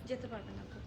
যেতে পারবে না তো।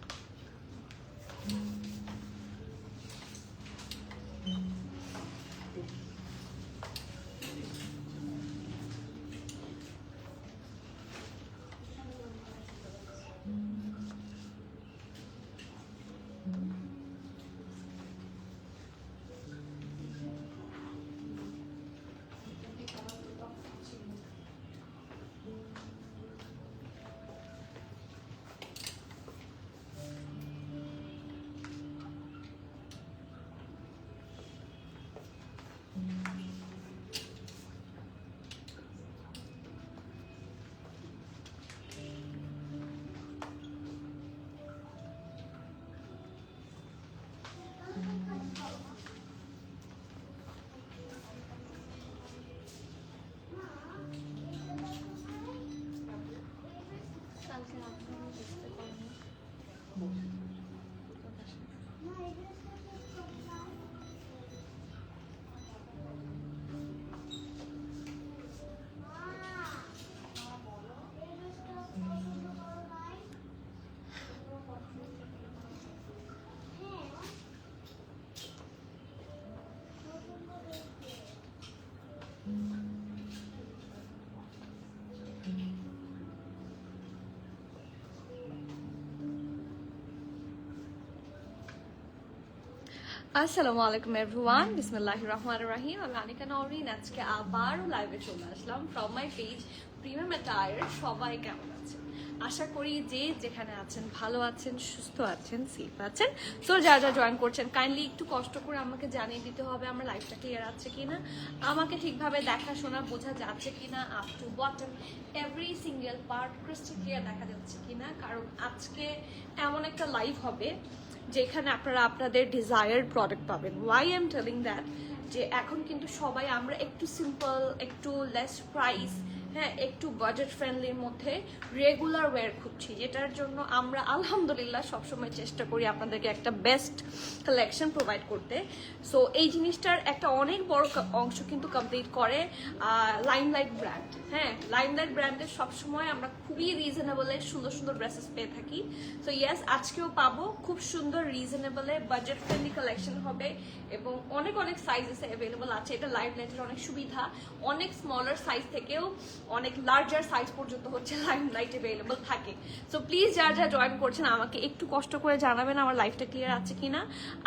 আসসালামু আলাইকুম এভরিওয়ান, বিসমিল্লাহির রহমানির রহিম। আমি আনিকা নওরিন। আজকে আবারও লাইভে চলে আসলাম from my page premium attire. সবাই কেমন আছেন? আশা করি যে যেখানে আছেন ভালো আছেন, সুস্থ আছেন, সেফ আছেন। সো যারা যারা জয়েন করছেন কাইন্ডলি একটু কষ্ট করে আমাকে জানিয়ে দিতে হবে আমার লাইফটা ক্লিয়ার আছে কিনা, আমাকে ঠিকভাবে দেখাশোনা বোঝা যাচ্ছে কিনা, up to bottom every single part crystal clear দেখা যাচ্ছে কিনা। কারণ আজকে এমন একটা লাইভ হবে যেখানে আপনারা আপনাদের ডিজায়ার্ড প্রোডাক্ট পাবেন। Why I am telling that, যে এখন কিন্তু সবাই আমরা একটু সিম্পল, একটু লেস প্রাইস, হ্যাঁ একটু বাজেট ফ্রেন্ডলির মধ্যে রেগুলার ওয়্যার খুঁজছি, যেটার জন্য আমরা আলহামদুলিল্লাহ সবসময় চেষ্টা করি আপনাদেরকে একটা বেস্ট কালেকশন প্রোভাইড করতে। সো এই জিনিসটার একটা অনেক বড় অংশ কিন্তু কমপ্লিট করে লাইমলাইট ব্র্যান্ড। হ্যাঁ, লাইমলাইট ব্র্যান্ডের সবসময় আমরা খুবই রিজনেবলে সুন্দর সুন্দর ড্রেসেস পেয়ে থাকি। সো ইয়েস, আজকেও পাবো খুব সুন্দর রিজনেবলে বাজেট ফ্রেন্ডলি কালেকশন হবে এবং অনেক অনেক সাইজেসে অ্যাভেলেবল আছে। এটা লাইমলাইটের অনেক সুবিধা, অনেক স্মলার সাইজ থেকেও অনেক লার্জার সাইজ পর্যন্ত হচ্ছে লাইমলাইট অ্যাভেলেবল থাকে। সো প্লিজ যারা যারা জয়েন করছেন আমাকে একটু কষ্ট করে জানাবেন আমার লাইফটা ক্লিয়ার আছে কিনা,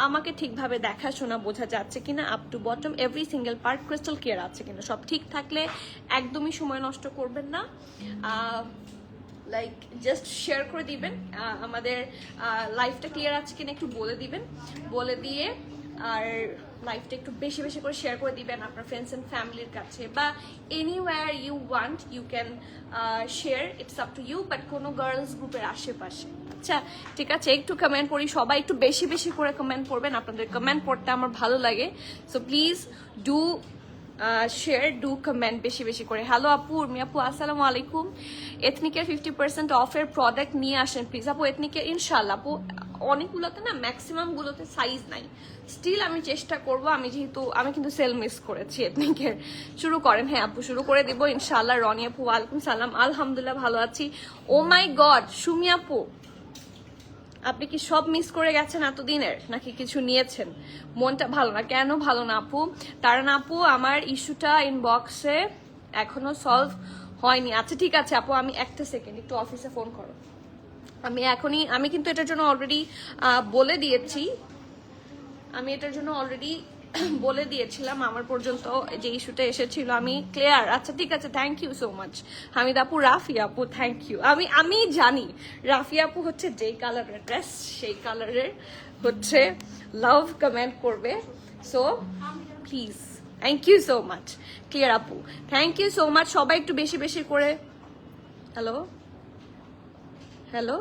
আমাকে ঠিকভাবে দেখাশোনা বোঝা যাচ্ছে কিনা, up to bottom every single part crystal clear আছে কিনা। সব ঠিক থাকলে একদমই সময় নষ্ট করবেন না, লাইক জাস্ট শেয়ার করে দিবেন, আমাদের লাইফটা ক্লিয়ার আছে কিনা একটু বলে দিবেন, বলে দিয়ে আর লাইফটা একটু বেশি বেশি করে শেয়ার করে দিবেন আপনার ফ্রেন্ডস অ্যান্ড ফ্যামিলির কাছে, বা anywhere you want you can share, it's up to you, but কোনো গার্লস গ্রুপের আশেপাশে। আচ্ছা ঠিক আছে, একটু কমেন্ট পড়ি, সবাই একটু বেশি বেশি করে কমেন্ট করবেন, আপনাদের কমেন্ট পড়তে আমার ভালো লাগে। So please do share, do comment বেশি বেশি করে। হ্যালো আপু, উর্মি আপু আসসালামু আলাইকুম। এথনিকের 50% অফের প্রোডাক্ট নিয়ে আসেন প্লিজ আপু। এথনিকের ইনশাল্লাহ আপু অনেকগুলোতে না, ম্যাক্সিমাম গুলোতে সাইজ নাই, স্টিল আমি চেষ্টা করব। আমি যেহেতু আমি কিন্তু সেল মিস করেছি এথনিকের। শুরু করেন। হ্যাঁ আপু শুরু করে দিব ইনশাল্লাহ। রনি আপু ওয়ালাইকুম সালাম, আলহামদুলিল্লাহ ভালো আছি। ও মাই গড সুমি আপু, আপনি কি সব মিস করে গেছেন এতদিনের, নাকি কিছু নিয়েছেন? মনটা ভালো না কেন? ভালো না আপু, তারা না আপু আমার ইস্যুটা ইনবক্সে এখনো সলভ হয়নি। আচ্ছা ঠিক আছে আপু, আমি একটা সেকেন্ড একটু অফিসে ফোন করো। আমি কিন্তু এটার জন্য অলরেডি বলে দিয়েছি, আমি এটার জন্য অলরেডি বলে দিয়েছিলাম, আমার পর্যন্ত যে ইস্যুটা এসেছিল আমি ক্লিয়ার। আচ্ছা ঠিক আছে, thank you so much Hamid আপু, রাফি আপু থ্যাংক ইউ। আমি জানি রাফি আপু হচ্ছে যেই কালারের ড্রেস সেই কালারের হচ্ছে লাভ কমেন্ট করবে। So please thank you so much clear আপু, থ্যাংক ইউ সো মাচ। সবাই একটু বেশি বেশি করে। হ্যালো হ্যালো,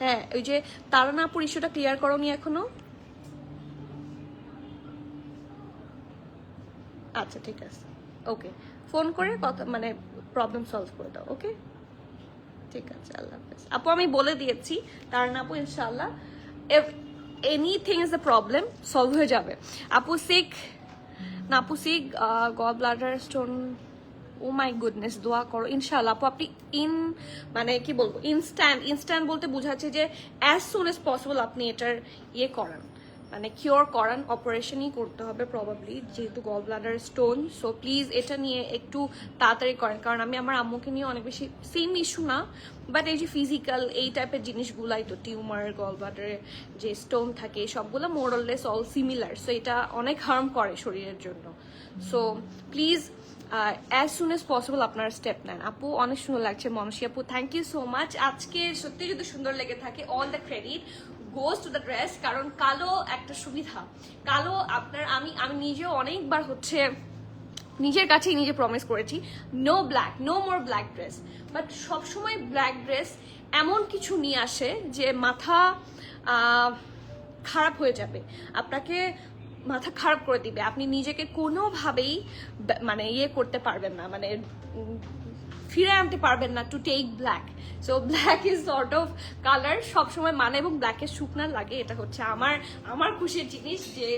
হ্যাঁ ওই যে তারানা আপুর ইস্যুটা ক্লিয়ার করোনি এখনো? আচ্ছা ঠিক আছে, ওকে, ফোন করে কথা মানে প্রবলেম সলভ করে দাও। ওকে ঠিক আছে, আল্লাহ হাফেজ আপু। আমি বলে দিয়েছি তার না আপু ইনশাল্লাহ anything is the problem solve হয়ে যাবে। আপু সিক না, আপু sick gall bladder stone, oh my goodness, দোয়া করো ইনশাআল্লাহ। আপু আপনি মানে কি বলবো, ইনস্ট্যান্ট বলতে বোঝাচ্ছে যে অ্যাজ সুন এজ পসিবল আপনি এটার করান, মানে কিওর করান, অপারেশনই করতে হবে প্রবাবলি, যেহেতু gall bladder stone. So please এটা নিয়ে একটু তাড়াতাড়ি করেন, কারণ আমি আমার আম্মুকে নিয়ে অনেক বেশি, সেম ইস্যু না বাট এই যে ফিজিক্যাল এই টাইপের জিনিসগুলাই তো, টিউমার, গল ব্লাডারে যে স্টোন থাকে সবগুলো মোরলেস অল সিমিলার। সো এটা অনেক হার্ম করে শরীরের জন্য। So please as soon as possible আপনার স্টেপ নেন। আপু অনেক সুন্দর লাগছে মনসী আপু, থ্যাংক ইউ সো মাচ। আজকে সত্যি যদি সুন্দর লেগে থাকে, all the credit goes to the dress, কারণ কালো একটা সুবিধা, কালো আপনার আমি নিজেও অনেকবার হচ্ছে নিজের কাছেই নিজে প্রমিস করেছি no black, no more black dress, but সবসময় ব্ল্যাক ড্রেস এমন কিছু নিয়ে আসে যে মাথা খারাপ হয়ে যাবে, আপনাকে মাথা খারাপ করে দিবে, আপনি নিজেকে কোনোভাবেই মানে করতে পারবেন না, মানে ফিরে আনতে পারবেন না to take black. So black is sort of colour সবসময় মানে, এবং ব্ল্যাকের শুকনা লাগে, এটা হচ্ছে আমার খুশির জিনিস যে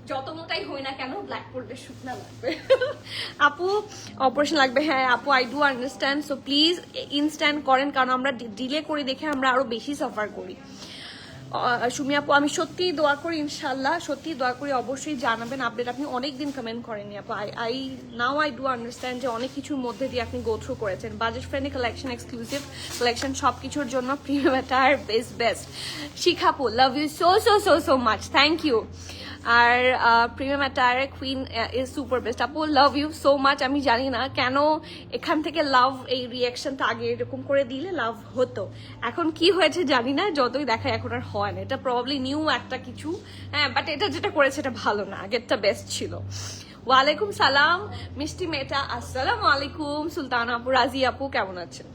যত মোটাই হই না কেন ব্ল্যাক পরলে শুকনা লাগবে। আপু অপারেশন লাগবে, হ্যাঁ আপু I do understand. So please instant করেন, কারণ আমরা ডিলে করি দেখে আমরা আরো বেশি সাফার করি। সুমি আপু আমি সত্যিই দোয়া করি, ইনশাল্লাহ সত্যি দোয়া করি, অবশ্যই জানাবেন আপডেট। আপনি অনেকদিন কমেন্ট করেননি আপু, আই ডু আন্ডারস্ট্যান্ড যে অনেক কিছুর মধ্যে দিয়ে আপনি গো থ্রু করেছেন। Budget friendly collection, exclusive collection, সব কিছুর জন্য প্রিমিয়াম অ্যাটায়ার বেস্ট। শিখাপু love you so so so so much, thank you. আর premium attire queen is super best. আপু লাভ ইউ সো মাচ। আমি জানি না কেন এখান থেকে লাভ এই রিয়াকশনটা আগে এরকম করে দিলে লাভ হতো, এখন কি হয়েছে জানি না, যতই দেখায় এখন আর হয় না, এটা প্রবাবলি নিউ একটা কিছু, হ্যাঁ বাট এটা যেটা করেছে এটা ভালো না, আগেরটা বেস্ট ছিল। ওয়ালাইকুম সালাম মিষ্টি মেটা, আসসালামু আলাইকুম সুলতানা আপু, রাজি আপু কেমন আছেন?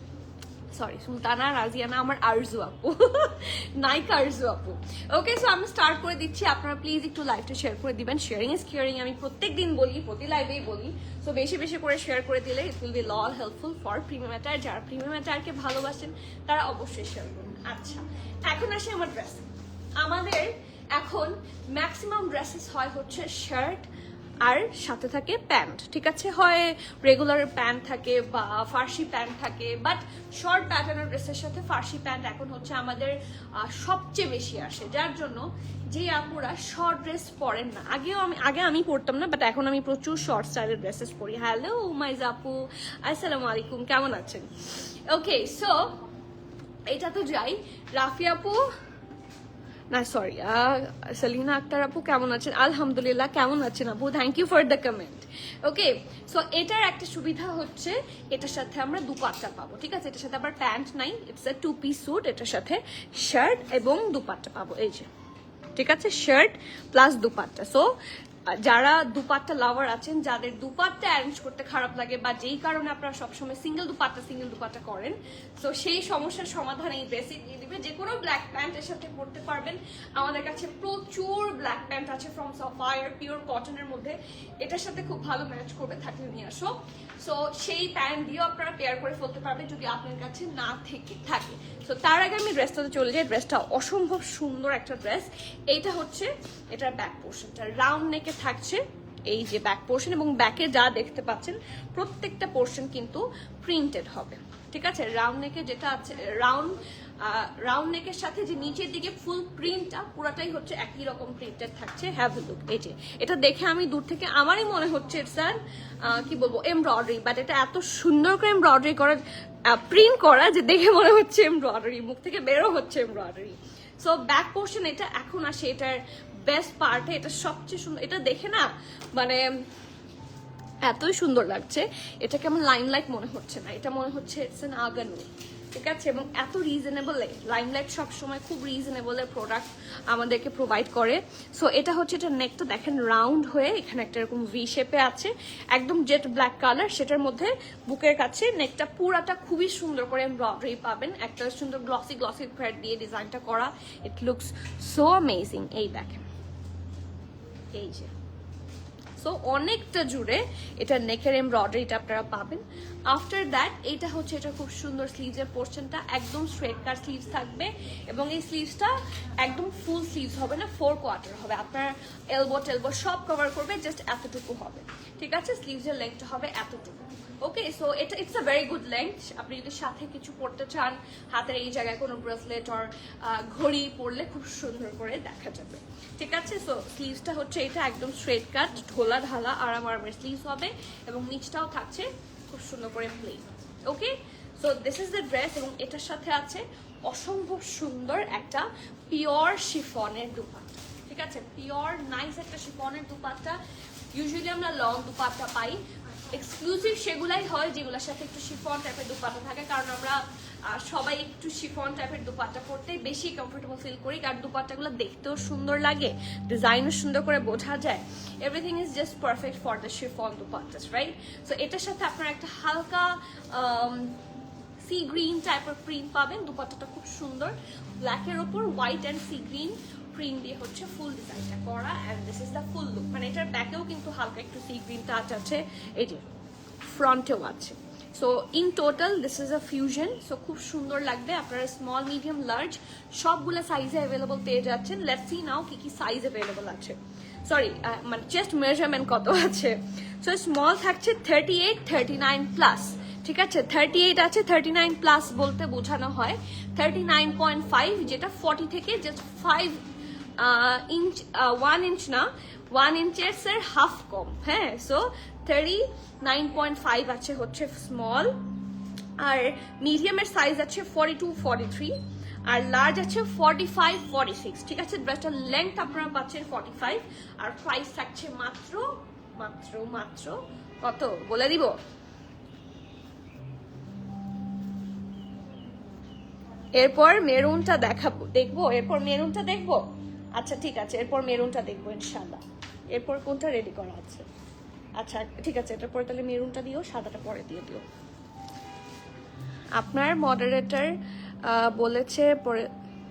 সরি সুলতানা, রাজিয়ানা, আমার আরজু আপু, নাইকা আরজু আপু। ওকে সো আমি স্টার্ট করে দিচ্ছি, আপনারা প্লিজ একটু লাইভটা শেয়ার করে দিবেন, শেয়ারিং ইজ কেয়ারিং, আমি প্রত্যেকদিন বলি, প্রতি লাইভেই বলি। সো বেশি বেশি করে শেয়ার করে দিলে ইট উইল বি লল হেল্পফুল ফর প্রিমিয়াম অ্যাটায়ার, যারা প্রিমিয়াম অ্যাটায়ারকে ভালোবাসেন তারা অবশ্যই শেয়ার করুন। আচ্ছা এখন আসি আমার ড্রেস। আমাদের এখন ম্যাক্সিমাম ড্রেসেস হয় হচ্ছে শার্ট আর সাথে থাকে প্যান্ট, ঠিক আছে, হয় রেগুলার প্যান্ট থাকে বা ফার্সি প্যান্ট থাকে, বাট শর্ট প্যাটার্নের ড্রেসের সাথে ফার্সি প্যান্ট এখন হচ্ছে আমাদের সবচেয়ে বেশি আসে, যার জন্য যে আপুরা শর্ট ড্রেস পরেন না, আগে আমি পরতাম না, বাট এখন আমি প্রচুর শর্ট স্টাইলের ড্রেসেস পরি। হ্যালো মাইজা আপু, আসসালামু আলাইকুম, কেমন আছেন? ওকে সো এটা তো যাই, রাফি আপু না সরি সেলিনা আক্তার আপু কেমন আছেন? আলহামদুলিল্লাহ, কেমন আছেন আপু? Thank you for the comment. Okay so এটার একটা সুবিধা হচ্ছে এটার সাথে আমরা দুপাট্টা পাবো, ঠিক আছে, এটার সাথে আবার প্যান্ট নাই, ইটস আ 2 পিস স্যুট, এটার সাথে শার্ট এবং দুপাট্টা পাবো, এই যে ঠিক আছে, শার্ট প্লাস দুপাট্টা। সো যারা দুপাট্টা লাভার আছেন, যাদের দুপাট্টা অ্যারেঞ্জ করতে খারাপ লাগে বা যেই কারণে আপনারা সবসময় সিঙ্গেল দুপাট্টা করেন, তো সেই সমস্যার সমাধান এই ড্রেসে দিয়ে দিবে। যে কোনো ব্ল্যাক প্যান্টের সাথে পরতে পারবেন, আমাদের কাছে প্রচুর ব্ল্যাক প্যান্ট আছে ফ্রম সাফায়ার পিওর কটনের মধ্যে, এটার সাথে খুব ভালো ম্যাচ করবে, থাকলে নিয়ে আসো। সো সেই প্যান্ট দিয়েও আপনারা পেয়ার করে ফেলতে পারবেন যদি আপনার কাছে না থাকে। সো তার আগে আমি ড্রেসটাতে চলে যাই। ড্রেসটা অসম্ভব সুন্দর একটা ড্রেস। এইটা হচ্ছে এটার ব্যাক পোর্শনটা, রাউন্ড নেকে থাকছে এই যে ব্যাক পোর্শন, এবং ব্যাকে যা দেখতে পাচ্ছেন প্রত্যেকটা পোর্শন কিন্তু প্রিন্টেড হবে, ঠিক আছে। রাউন্ড নেকে যেটা আছে, রাউন্ড নেকের সাথে যে নিচের দিকে ফুল প্রিন্টটা পুরাটাই হচ্ছে একই রকম প্রিন্টেড থাকছে। হ্যাভ এ লুক, এই যে এটা দেখে আমি দূর থেকে আমারই মনে হচ্ছে স্যার কি বলবো এমব্রয়ডারি, বাট এটা এত সুন্দর করে এমব্রয়ডারি করা, প্রিন্ট করা যে দেখে মনে হচ্ছে এমব্রয়ডারি, মুখ থেকে বেরো হচ্ছে এমব্রয়ডারি। সো ব্যাক পোর্শন এটা এখন আসে এটার বেস্ট পার্টে, এটা সবচেয়ে সুন্দর, এটা দেখে না মানে এতই সুন্দর লাগছে, এটাকে আমার লাইমলাইট মনে হচ্ছে না, এটা মনে হচ্ছে ইটস এন আগানু, ঠিক আছে, এবং এত রিজনেবল, লাইমলাইট সবসময় খুব রিজনেবলের প্রোডাক্ট আমাদেরকে প্রোভাইড করে। সো এটা হচ্ছে, এটা নেকটা দেখেন রাউন্ড হয়ে এখানে একটা এরকম ভি শেপে আছে, একদম জেট ব্ল্যাক কালার, সেটার মধ্যে বুকের কাছে নেকটা পুরাটা খুবই সুন্দর করে এমব্রয়ডারি পাবেন, একটা সুন্দর গ্লসি থ্রেড দিয়ে ডিজাইনটা করা, ইট লুকস সো অ্যামেজিং। এই দেখেন, এই যে সো অনেকটা জুড়ে এটা নেকের এমব্রয়ডারিটা আপনারা পাবেন। আফটার দ্যাট এটা হচ্ছে এটা খুব সুন্দর স্লিভসের পোর্শনটা, একদম স্ট্রেট কাট স্লিভস থাকবে এবং এই স্লিভসটা একদম ফুল স্লিভস হবে না, 4 কোয়ার্টার হবে, আপনার এলবো টেলবো সব কভার করবে, জাস্ট এতটুকু হবে, ঠিক আছে? স্লিভসের লেন্থটা হবে এতটুকু। ওকে, সো এটা it's a very good length. আপনি যদি সাথে কিছু পরতে চান, হাতের এই জায়গায় কোনো ব্রেসলেট অর ঘড়ি পরলে খুব সুন্দর করে দেখা যাবে, ঠিক আছে? সো স্লিভসটা হচ্ছে এটা একদম স্ট্রেট কাট, ঢোলা ঢালা আরামের স্লিভস হবে এবং নিচটাও থাকছে খুব সুন্দর করে plain. Okay, so this is the dress এবং এটার সাথে আছে অসম্ভব সুন্দর একটা পিওর শিফনের দুপাট্টা, ঠিক আছে? পিওর নাইস একটা শিফনের দুপাট্টা। ইউজুয়ালি আমরা লং দুপাট্টা পাই, এক্সক্লুসিভ সেগুলাই হয় যেগুলোর সাথে একটু শিফন টাইপের দুপাট্টা থাকে, কারণ আমরা সবাই একটু শিফন টাইপের দুপাট্টা পরতে বেশি কমফোর্টেবল ফিল করি, কারণ দুপাট্টাগুলো দেখতেও সুন্দর লাগে, ডিজাইনও সুন্দর করে বোঝা যায়, everything is just perfect for the chiffon dupattas, right? So এটার সাথে আপনারা একটা হালকা সি গ্রিন টাইপের প্রিন্ট পাবেন, দুপাট্টাটা খুব সুন্দর, ব্ল্যাকের ওপর white and sea green print দিয়ে হচ্ছে ফুল ডিজাইনটা করা, and this is the full look. মানে এটার ব্যাকেও কিন্তু হালকা একটু সি গ্রিন টাচ আছে, এই যে ফ্রন্টেও আছে। So in total this is a fusion, so খুব সুন্দর লাগবে। আপনারা স্মল, মিডিয়াম, লার্জ সবগুলো সাইজে অ্যাভেলেবল পেয়ে যাচ্ছেন। লেটস সি নাও কি কি সাইজ অ্যাভেলেবল আছে, সরি মানে চেস্ট মেজারমেন্ট কত আছে। সো স্মল থাকছে 38, 39 প্লাস, ঠিক আছে? 38 আছে, 39 প্লাস বলতে বোঝানো হয় 39.5, যেটা 40 থেকে জাস্ট 5 ইঞ্চ, 1 ইঞ্চ না, 1 ইঞ্চের হাফ কম, হ্যাঁ? সো 39.5 আছে হচ্ছে স্মল, আর মিডিয়ামের সাইজ আছে 42, 43, আর লার্জ আছে 45, 46, ঠিক আছে? ড্রেসটার লেন্থ আপনারা পাচ্ছেন 45, আর প্রাইস থাকছে মাত্র মাত্র মাত্র কত বলে দিব, এরপর মেরুনটা দেখবো, এরপর মেরুনটা দেখবো। আচ্ছা ঠিক আছে, এরপর মেরুনটা দেখবো ইনশাল্লাহ। এরপর কোনটা রেডি করা আছে? আচ্ছা ঠিক আছে, এটার পরে তাহলে মেরুনটা দিও, সাদাটা পরে দিয়ে দিও। আপনার মডারেটর বলেছে, পরে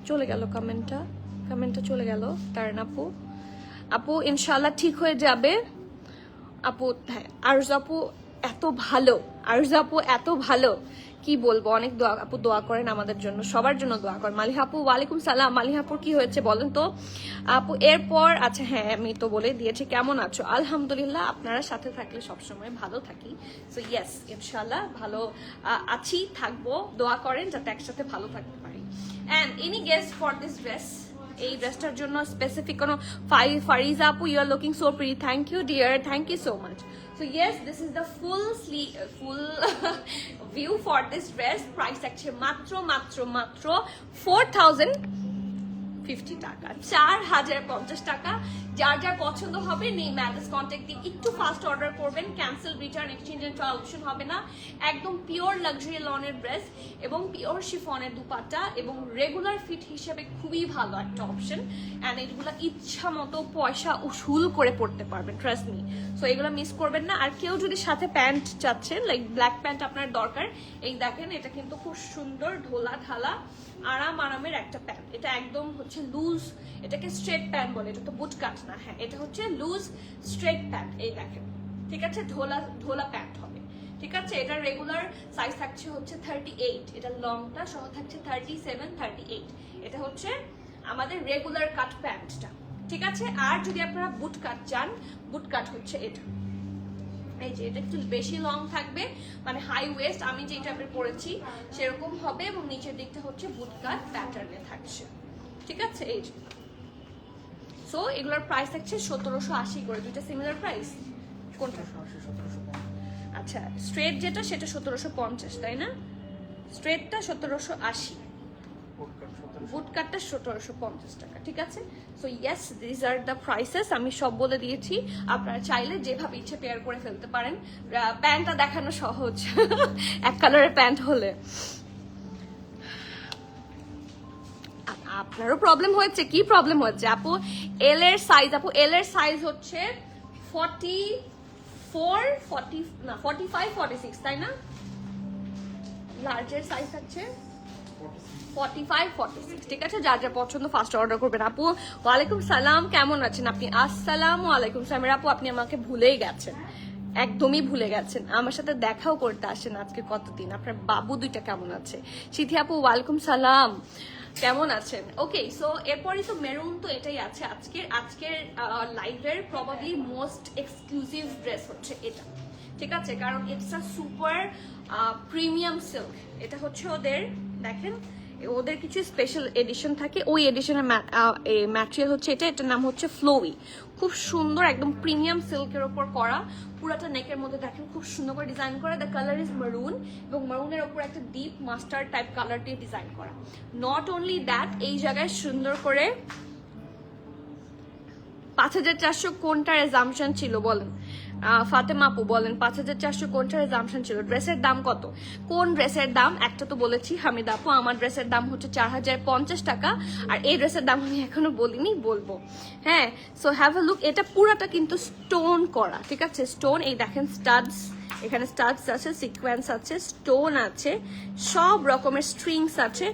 চলে গেল কমেন্টটা চলে গেল। কারণ আপু ইনশাল্লাহ ঠিক হয়ে যাবে আপু। হ্যাঁ, আরজু আপু এত ভালো, কি বলবো, অনেক দোয়া আপু, দোয়া করেন আমাদের জন্য, সবার জন্য দোয়া করেন। মালিহা আপু ওয়ালাইকুম সালাম। মালিহা আপুর কি হয়েছে বলেন তো আপু? এরপর আচ্ছা হ্যাঁ, আমি তো বলে দিয়েছি। কেমন আছো? আলহামদুলিল্লাহ, আপনারা সাথে থাকলে সবসময় ভালো থাকি। সো ইয়েস, ইনশাল্লাহ ভালো আছি, থাকবো, দোয়া করেন যাতে একসাথে ভালো থাকতে পারি। And any guest for this dress? এই ড্রেসটার জন্য স্পেসিফিক কোনো ফারিজা আপু, you are looking so pretty, thank you dear, thank you so much. So yes, this is the full view for this dress. Price actually matro 4,050 টাকা, 4,050 টাকা। যার যার পছন্দ হবে নেই ম্যারেজ কন্ট্যাক্ট দিয়ে একটু ফাস্ট অর্ডার করবেন, cancel, return, exchange and trial option হবে না। একদম পিওর লাক্সারি লনের ড্রেস এবং পিওর শিফনের দুপাট্টা এবং রেগুলার ফিট হিসেবে খুবই ভালো একটা অপশন। অ্যান্ড এগুলো ইচ্ছা মতো পয়সা উসুল করে পড়তে পারবেন, ট্রাস্ট মি। সো এগুলো মিস করবেন না। আর কেউ যদি সাথে প্যান্ট চাচ্ছেন, লাইক ব্ল্যাক প্যান্ট আপনার দরকার, এই দেখেন এটা কিন্তু খুব সুন্দর ঢোলা ঢালা আরামের একটা প্যান্ট। এটা একদম হচ্ছে লুজ, এটাকে স্ট্রেট প্যান্ট বলে, এটা তো বুট কাট না, হ্যাঁ এটা হচ্ছে লুজ স্ট্রেট প্যান্ট, এই দেখেন, ঠিক আছে? ঢোলা প্যান্ট হবে, ঠিক আছে? এটা রেগুলার সাইজ থাকছে হচ্ছে 38, এটা লংটা সহ থাকছে 37, 38। এটা হচ্ছে আমাদের রেগুলার কাট প্যান্টটা, ঠিক আছে? আর যদি আপনারা বুট কাট চান, বুট কাট হচ্ছে এটা, এই যে এটা একটু বেশি লং থাকবে, মানে হাই ওয়েস্ট, আমি যে টাইপের পরেছি সেরকম হবে এবং নিচের দিকটা হচ্ছে বুট কাট প্যাটার্নে থাকছে, ঠিক আছে? এই যে সো এগুলোর প্রাইস থাকছে 1780 করে, দুইটা সিমিলার প্রাইস। কোনটা? আচ্ছা, স্ট্রেট যেটা সেটা 1750, তাই না? স্ট্রেটটা 1780, বুট কাটটা 1750 টাকা, ঠিক আছে? So yes, this are the prices. আমি সব বলে দিয়েছি, আপনারা চাইলে যেভাবে ইচ্ছে পেয়ার করে ফেলতে পারেন। প্যান্টটা দেখানো সহজ, এক কালারের প্যান্ট হলে। আপনারও প্রবলেম হয়েছে? কি প্রবলেম হচ্ছে আপু? এল এর সাইজ হচ্ছে 44, 40 না 45, 46, তাই না? লার্জের সাইজ হচ্ছে 45-46, ঠিক আছে? যার যা পছন্দ ফার্স্ট অর্ডার করবেন। আপু ওয়ালাইকুম সালাম, কেমন আছেন আপনি? আসসালামু আলাইকুম সামিরা আপু, আপনি আমাকে ভুলেই গেছেন, একদমই ভুলে গেছেন, আমার সাথে দেখাও করতে আসেন আজকে কতদিন। আপনার বাবু দুইটা কেমন আছে? সিথি আপু ওয়ালাইকুম সালাম, কেমন আছেন? ওকে, সো এরপরই তো মেরুন, তো এটাই আছে আজকের লাইভের প্রবাবলি মোস্ট এক্সক্লুসিভ ড্রেস হচ্ছে এটা, ঠিক আছে? কারণ it's a super premium silk. এটা হচ্ছে ওদের, দেখেন ওদের কিছু স্পেশাল এডিশন থাকে, ওই এডিশনের ম্যাটেরিয়াল হচ্ছে এটা, এটার নাম হচ্ছে ফ্লোই। খুব সুন্দর একদম প্রিমিয়াম সিল্কের ওপর করা, পুরাটা নেকের মধ্যে দেখেন খুব সুন্দর করে ডিজাইন করা। দ্য কালার ইজ মারুন, এবং মারুনের ওপর একটা ডিপ মাস্টার্ড টাইপ কালার দিয়ে ডিজাইন করা। নট অনলি দ্যাট, এই জায়গায় সুন্দর করে 5400 কোনটার এজাম্পশন ছিল বলেন? ফাতেমা আপু বলেন 5400 কোনটার এজাম্পশন ছিল? ড্রেসের দাম কত? কোন ড্রেসের দাম একটা তো বলেছি হামিদা আপু, আমার ড্রেসের দাম হচ্ছে 4050 টাকা, আর এই ড্রেসের দাম আমি এখনো বলিনি, বলবো। হ্যাঁ, সো হ্যাভ আ লুক। এটা পুরাটা কিন্তু স্টোন করা, ঠিক আছে? স্টোন, এই দেখেন স্টাডস, এখানে স্টাডস আছে, সিকোয়েন্স আছে, স্টোন আছে, সব রকমের স্ট্রিংস আছে,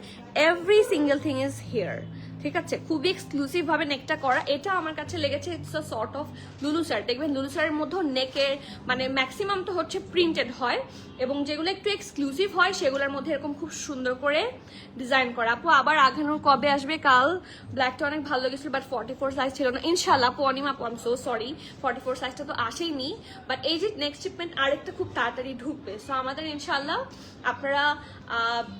every single thing is here, ঠিক আছে? খুবই এক্সক্লুসিভ ভাবে নেকটা করা। এটা আমার কাছে লেগেছে ইটস আ সর্ট অফ লুলু স্যার। দেখবেন লুলু স্যারের মধ্যে নেকের মানে ম্যাক্সিমাম তো হচ্ছে প্রিন্টেড হয়, এবং যেগুলো একটু এক্সক্লুসিভ হয় সেগুলোর মধ্যে এরকম খুব সুন্দর করে ডিজাইন করা। আপু আবার আঘানোর কবে আসবে? কাল ব্ল্যাকটা অনেক ভালো লেগেছিল, বাট 44 সাইজ ছিল না। ইনশাল্লাহ আপু, অনিমা আপু, আই এম সো সরি, 44 সাইজটা তো আসেইনি, বাট এই যে নেক্সট শিপমেন্ট আরেকটা খুব তাড়াতাড়ি ঢুকবে, সো আমাদের ইনশাল্লাহ আপনারা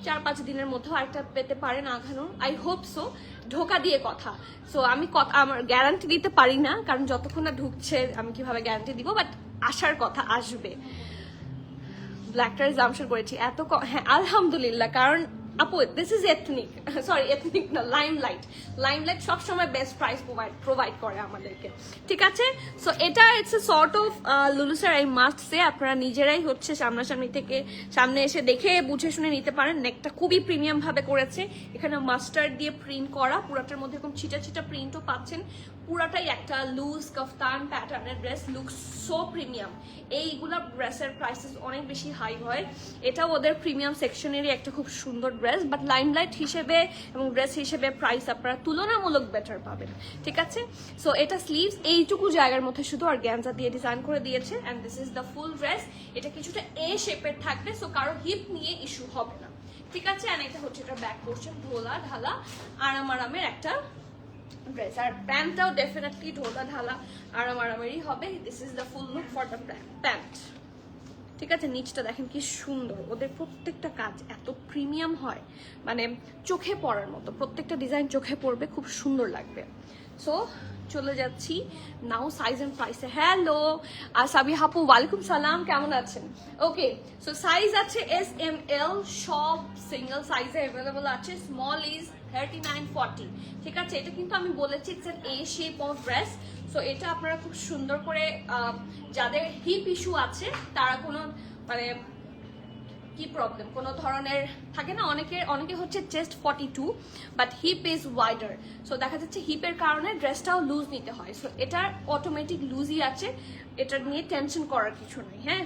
4-5 দিনের মধ্যে আরেকটা পেতে পারেন আঘানোর, আই হোপ সো। ঢোকা দিয়ে কথা, সো আমি আমার গ্যারান্টি দিতে পারি না, কারণ যতক্ষণ না ঢুকছে আমি কিভাবে গ্যারান্টি দিব, বাট আসার কথা, আসবে। ব্ল্যাকটার জামশন করেছি এত হ্যাঁ আলহামদুলিল্লাহ, কারণ আপু this is ethnic, sorry ethnic না, লাইমলাইট সবসময় বেস্ট প্রাইস প্রোভাইড করে আমাদেরকে, ঠিক আছে? সো এটা ইটস এ সর্ট অফ লুলু স্যার, আই মাস্ট সে, আপনারা নিজেরাই হচ্ছে সামনাসামনি থেকে সামনে এসে দেখে বুঝে শুনে নিতে পারেন। নেকটা খুবই প্রিমিয়াম ভাবে করেছে, এখানে মাস্টার্ড দিয়ে প্রিন্ট করা, পুরাটার মধ্যে এরকম ছিটা ছিটা প্রিন্টও পাচ্ছেন। পুরাটাই একটা লুজ কাফতান প্যাটার্নের ড্রেস, লুক সো প্রিমিয়াম। এইগুলা ড্রেসের প্রাইসেস অনেক বেশি হাই হয়, এটাও ওদের প্রিমিয়াম সেকশনেরই একটা খুব সুন্দর ড্রেস, বাট লাইমলাইট হিসেবে এবং ড্রেস হিসেবে প্রাইস আপনারা তুলনামূলক বেটার পাবেন, ঠিক আছে? সো এটা স্লিভস এইটুকু জায়গার মধ্যে শুধু অর্গানজা দিয়ে ডিজাইন করে দিয়েছে, and this is the full dress. এটা কিছুটা এ শেপের থাকবে, সো কারো হিপ নিয়ে ইস্যু হবে না, ঠিক আছে? অ্যান্ড এটা হচ্ছে এটা ব্যাক পোর্শন, ঢোলা ঢালা আরামের একটা ড্রেস, আর প্যান্টটাও ডেফিনেটলি ঢোলা ঢালা আরামেরই হবে। This is the full look for the pant, ঠিক আছে? নিচটা দেখেন কি সুন্দর, ওদের প্রত্যেকটা কাজ এত প্রিমিয়াম হয়, মানে চোখে পড়ার মতো, প্রত্যেকটা ডিজাইন চোখে পড়বে, খুব সুন্দর লাগবে। সো চলে যাচ্ছি নাও সাইজ এন্ড প্রাইসে। হ্যালো সাবিহা আপু ওয়ালাইকুম সালাম, কেমন আছেন? ওকে, সো সাইজ আছে এস এম এল, সব সিঙ্গেল সাইজে অ্যাভেলেবল আছে, স্মল ইজ 39-40, ঠিক আছে? এটা কিন্তু আমি বলেছি it's N A shape of dress, so এটা আপনারা খুব সুন্দর করে যাদের হিপ ইস্যু আছে তারা কোনো মানে কি প্রবলেম, কোনো ধরনের থাকে না, অনেকে হচ্ছে chest 42 but hip is wider, so দেখা যাচ্ছে হিপের কারণে ড্রেসটাও লুজ নিতে হয়, সো এটার অটোমেটিক লুজই আছে, এটা নিয়ে টেনশন করার কিছু নেই। হ্যাঁ,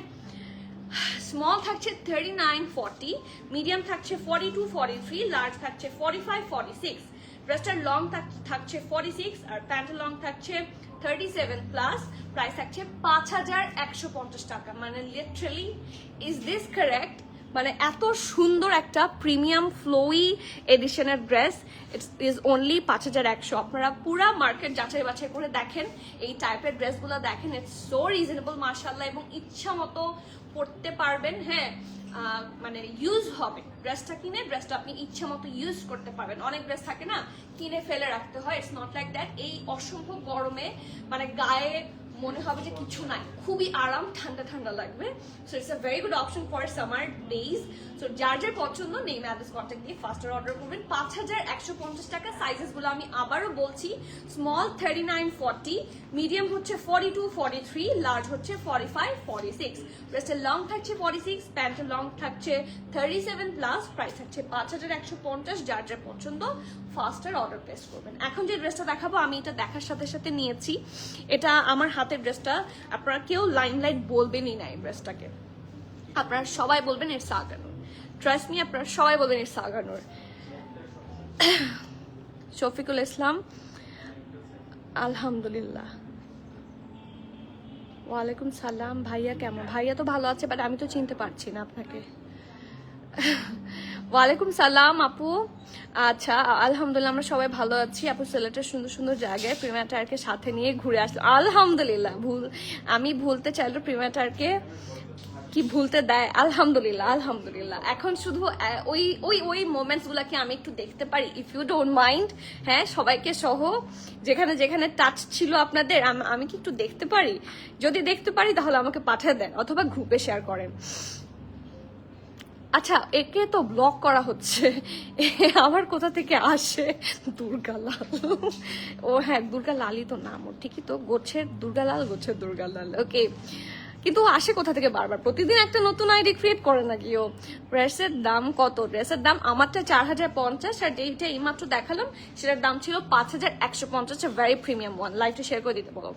স্মল থাকছে 39-40, মিডিয়াম থাকছে 42-43, লার্জ থাকছে 45-46, ড্রেসটার লং থাকছে 46, আর প্যান্টের লং থাকছে 37 প্লাস, প্রাইস থাকছে 5150 টাকা। মানে লিটারালি ইজ দিস কারেক্ট? মানে এত সুন্দর একটা প্রিমিয়াম ফ্লোই এডিশনের ড্রেস, ইটস ইজ অনলি 5100। আপনারা পুরা মার্কেট যাচাই বাছাই করে দেখেন, এই টাইপের ড্রেসগুলো দেখেন, ইটস সো রিজনেবল মাশাআল্লাহ, এবং ইচ্ছা মতো পরতে পারবেন। হ্যাঁ, মানে ইউজ হবে, ড্রেসটা কিনে ড্রেসটা আপনি ইচ্ছা মতো ইউজ করতে পারবেন। অনেক ড্রেস থাকে না কিনে ফেলে রাখতে হয়, ইটস নট লাইক দ্যাট। এই অসম্ভব গরমে মানে গায়ে মনে হবে যে কিছু নাই, খুবই আরাম, ঠান্ডা ঠান্ডা লাগবে। So it's a very good option for summer days. So যার যার পছন্দ নেম অ্যাড্রেস কন্ট্যাক্ট দিয়ে ফার্স্টার অর্ডার করবেন। 5150 টাকা। সাইজেসগুলো আমি আবারও বলছি, স্মল 39-40, মিডিয়াম হচ্ছে 42-43, লার্জ হচ্ছে 45-46। ড্রেসের লং থাকছে 46, প্যান্টের লং থাকছে 37 প্লাস, প্রাইস থাকছে 5150। যার যার পছন্দ ফার্স্টার অর্ডার প্লেস করবেন। এখন যে ড্রেসটা দেখাবো আমি এটা দেখার সাথে সাথে নিয়েছি, এটা আমার হাতের ড্রেসটা, আপনারা কেউ লাইমলাইট বলবেনই না এই ড্রেসটাকে, আপনারা সবাই বলবেন এর সাগানোর, ট্রাস্ট মি, আপনারা সবাই বলবেন এর সাগানোর। শফিকুল ইসলাম, আলহামদুলিল্লাহ। ওয়ালাইকুম সালাম ভাইয়া, কেমন? ভাইয়া তো ভালো আছে, বাট আমি তো চিনতে পারছি না আপনাকে। ওয়ালাইকুম সালাম আপু। আচ্ছা আলহামদুলিল্লাহ, আমরা সবাই ভালো আছি আপু। সিলেটের সুন্দর সুন্দর জায়গায় প্রিমিয়ার টায়ারকে সাথে নিয়ে ঘুরে আসলাম, আলহামদুলিল্লাহ। আমি ভুলতে চাইলেও প্রিমিয়ার টায়ারকে কি ভুলতে দেয়? আলহামদুলিল্লাহ আলহামদুলিল্লাহ। এখন শুধু ওই ওই ওই মোমেন্টস গুলাকে আমি একটু দেখতে পারি, ইফ ইউ ডোন্ট মাইন্ড। হ্যাঁ, সবাইকে সহ যেখানে যেখানে টাচ ছিল আপনাদের, আমি কি একটু দেখতে পারি? যদি দেখতে পারি তাহলে আমাকে পাঠিয়ে দেন অথবা গ্রুপে শেয়ার করেন। আচ্ছা, একে তো ব্লক করা হচ্ছে, আবার কোথা থেকে আসে? দুর্গালাল। ও হ্যাঁ, দুর্গালালই তো নাম ওর, ঠিকই তো, গোছের দুর্গালাল, গোছের দুর্গালাল। ওকে, কিন্তু আসে কোথা থেকে বারবার? প্রতিদিন একটা নতুন আইডি ক্রিয়েট করে নাকি ও? ড্রেসের দাম কত? ড্রেসের দাম আমারটা 4050, আর যেইটা এইমাত্র দেখালাম সেটার দাম ছিল 5150। Very premium one. লাইভটা শেয়ার করে দিতে বলো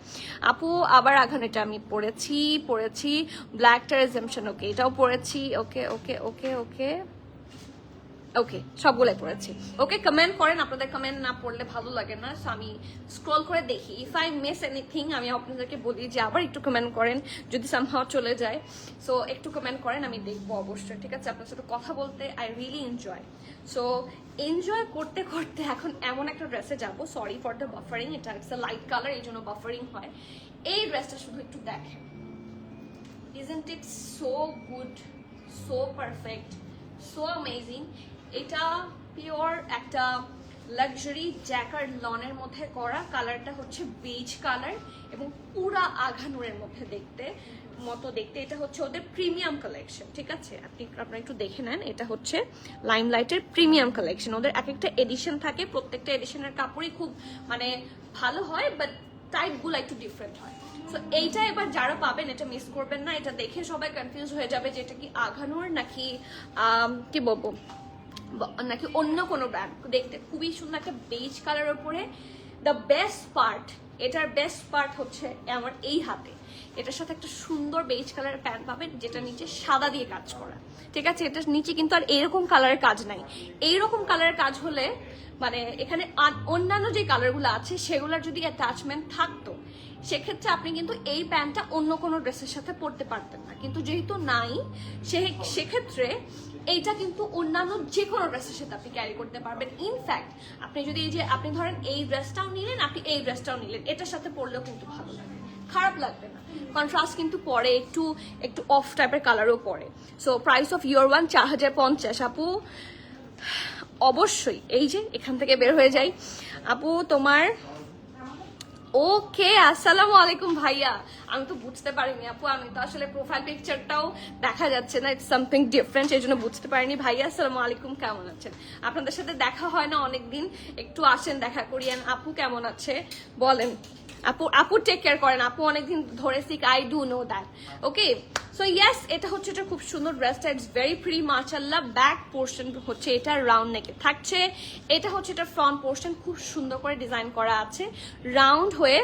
আপু। আবার আঘান, এটা আমি পড়েছি ব্ল্যাকটা রিজেমশন, ওকে এটাও পড়েছি। ওকে ওকে ওকে ওকে ওকে, সবগুলাই পড়েছি। ওকে, কমেন্ট করেন, আপনাদের কমেন্ট না পড়লে ভালো লাগে না, সো আমি স্ক্রল করে দেখি। ইফ আই মিস এনিথিং আমি আপনাদেরকে বলি যে আবার একটু কমেন্ট করেন, যদি সামহাও চলে যায়। সো একটু কমেন্ট করেন, আমি দেখবো অবশ্যই, ঠিক আছে? আপনার সাথে কথা বলতে I really enjoy. So enjoy করতে করতে এখন এমন একটা ড্রেসে যাবো, সরি ফর দ্য বাফারিং, এটা একটা লাইট কালার, এই জন্য বাফারিং হয়। এই ড্রেসটা শুধু একটু দেখেন, isn't it so good, so perfect, so amazing? এটা পিওর একটা লাক্সারি জ্যাকার্ড লনের মধ্যে করা। কালারটা হচ্ছে বেজ কালার এবং পুরা আঘানুরের মধ্যে দেখতে। এটা হচ্ছে ওদের প্রিমিয়াম কালেকশন, ঠিক আছে? আপনারা একটু দেখে নেন, এটা হচ্ছে লাইমলাইটের প্রিমিয়াম কালেকশন। ওদের এক একটা এডিশন থাকে, প্রত্যেকটা এডিশনের কাপড়ই খুব মানে ভালো হয়, বাট টাইপ গুলো একটু ডিফারেন্ট হয়। তো এইটা এবার যারা পাবেন, এটা মিস করবেন না। এটা দেখে সবাই কনফিউজ হয়ে যাবে যে এটা কি আঘানুর নাকি কি বলবো, নাকি অন্য কোনো ব্র্যান্ড। দেখতে খুবই সুন্দর একটা বেজ কালারের উপরে। দ্য বেস্ট পার্ট, এটার বেস্ট পার্ট হচ্ছে আমার এই হাতে, এটার সাথে একটা সুন্দর বেজ কালারের প্যান্ট পাবেন, যেটা নিচে সাদা দিয়ে কাজ করা, ঠিক আছে? এটার নিচে কিন্তু আর এরকম কালারের কাজ নাই। এইরকম কালারের কাজ হলে মানে এখানে অন্যান্য যে কালারগুলো আছে সেগুলোর যদি অ্যাটাচমেন্ট থাকতো, সেক্ষেত্রে আপনি কিন্তু এই প্যান্টটা অন্য কোনো ড্রেসের সাথে পরতে পারতেন না। কিন্তু যেহেতু নাই, সেক্ষেত্রে এইটা কিন্তু অন্যান্য যে কোনো ড্রেসের সাথে আপনি ক্যারি করতে পারবেন। ইনফ্যাক্ট আপনি যদি এই যে আপনি ধরেন এই ড্রেসটাও নিলেন, আপনি এই ড্রেসটাও নিলেন, এটার সাথে পরলেও কিন্তু ভালো লাগবে, খারাপ লাগবে না। কন্ট্রাস্ট কিন্তু পরে একটু একটু অফ টাইপের কালারও পরে। So price of your one 4050 আপু। অবশ্যই এই যে এখান থেকে বের হয়ে যাই আপু তোমার। ওকে, আসসালামু আলাইকুম ভাইয়া। আমি তো বুঝতে পারিনি আপু, আমি তো আসলে প্রোফাইল পিকচারটাও দেখা যাচ্ছে না, ইটস সামথিং ডিফারেন্ট, এই জন্য বুঝতে পারিনি। ভাইয়া আসসালামু আলাইকুম, কেমন আছেন? আপনাদের সাথে দেখা হয় না অনেকদিন, একটু আসেন দেখা করিয়েন। আপু কেমন আছে বলেন? আপু টেক কেয়ার করেন, আপু অনেকদিন ধরে sick, I do know that. Okay, so yes, এটা হচ্ছে এটা খুব সুন্দর ড্রেসটা, ইটস ভেরি প্রি মাশাআল্লাহ। ব্যাক পোর্শন হচ্ছে এটা রাউন্ড নেকে থাকছে, এটা হচ্ছে এটা ফ্রন্ট পোর্শন খুব সুন্দর করে ডিজাইন করা আছে, রাউন্ড হয়ে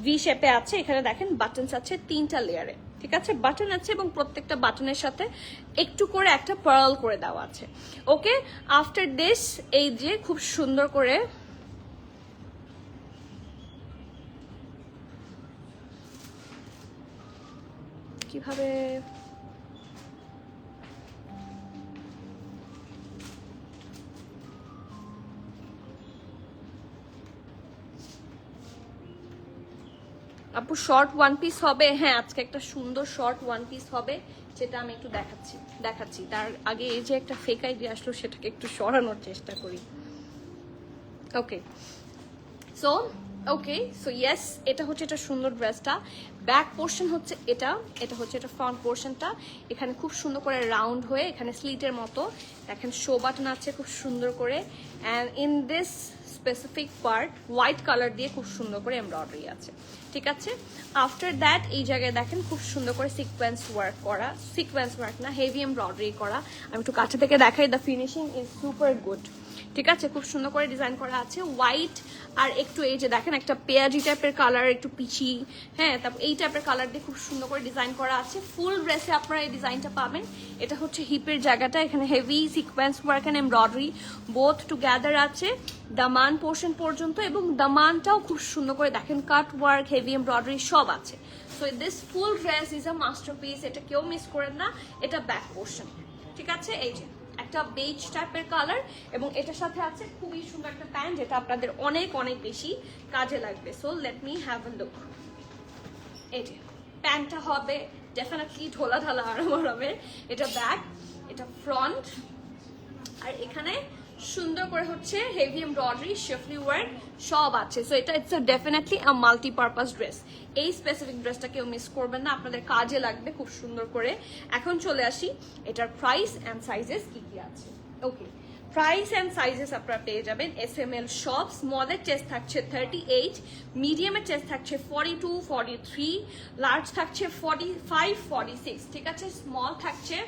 ভি শেপে আছে। এখানে দেখেন বাটনস আছে 3টা লেয়ারে, ঠিক আছে? বাটন আছে এবং প্রত্যেকটা বাটনের সাথে একটু করে একটা পার্ল করে দেওয়া আছে। ওকে, আফটার দিস এই যে খুব সুন্দর করে কিভাবে আপু শর্ট ওয়ান পিস হবে? হ্যাঁ, আজকে একটা সুন্দর শর্ট ওয়ান পিস হবে, যেটা আমি একটু দেখাচ্ছি। তার আগে এই যে একটা ফেক আইডি আসলো, সেটাকে একটু সরানোর চেষ্টা করি। ওকে সো ইয়েস, এটা হচ্ছে এটা সুন্দর ড্রেসটা। ব্যাক পোর্শন হচ্ছে এটা হচ্ছে এটা ফ্রন্ট পোর্শনটা। এখানে খুব সুন্দর করে রাউন্ড হয়ে এখানে স্লিটের মতো দেখেন শো বাটন আছে খুব সুন্দর করে, and in this specific part white colour দিয়ে খুব সুন্দর করে এমব্রয়ডারি আছে, ঠিক আছে? আফটার দ্যাট এই জায়গায় দেখেন খুব সুন্দর করে সিকোয়েন্স ওয়ার্ক না, হেভি এমব্রয়ডারি করা। আমি একটু কাছে থেকে দেখাই, the finishing is super good, ঠিক আছে, খুব সুন্দর করে ডিজাইন করা আছে হোয়াইট আর একটু এই যে দেখেন একটা পেঁয়াজি টাইপের কালার, একটু পিচি, হ্যাঁ, তারপর এই টাইপের কালার দিয়ে খুব সুন্দর করে ডিজাইন করা আছে। ফুল ড্রেসে আপনারা এই ডিজাইনটা পাবেন। এটা হচ্ছে হিপের জায়গাটা, এখানে heavy sequence work and embroidery both together আছে দামান পোর্শন পর্যন্ত, এবং দামানটাও খুব সুন্দর করে দেখেন কাট ওয়ার্ক, হেভি এমব্রয়ডারি সব আছে। So this full dress is a masterpiece, এটা কেউ মিস করেন না। এটা ব্যাক পোর্শন, ঠিক আছে, এই যে একটা বেজ টাইপের কালার, এবং এটার সাথে আছে খুবই সুন্দর একটা প্যান্ট যেটা আপনাদের অনেক অনেক বেশি কাজে লাগবে। So let me have a look. এই যে প্যান্টটা হবে ডেফিনেটলি ঢোলা ঢালা আরামের। এটা ব্যাক, এটা ফ্রন্ট, আর এখানে সুন্দর করে হচ্ছে হেভি এমব্রয়ডারি শেফলি ওয়ার্ক সব আছে। সো এটা it's definitely a multipurpose dress. এই স্পেসিফিক ড্রেসটা কেউ মিস করবেন না, আপনাদের কাজে লাগবে খুব সুন্দর করে। এখন চলে আসি এটার প্রাইস অ্যান্ড সাইজেস কি কি আছে। ওকে, প্রাইস অ্যান্ড সাইজেস আপনারা পেয়ে যাবেন SML সব। স্মলের চেস্ট থাকছে 38, মিডিয়ামের চেস্ট থাকছে 42, 43, লার্জ থাকছে 45, 46, ঠিক আছে, স্মল থাকছে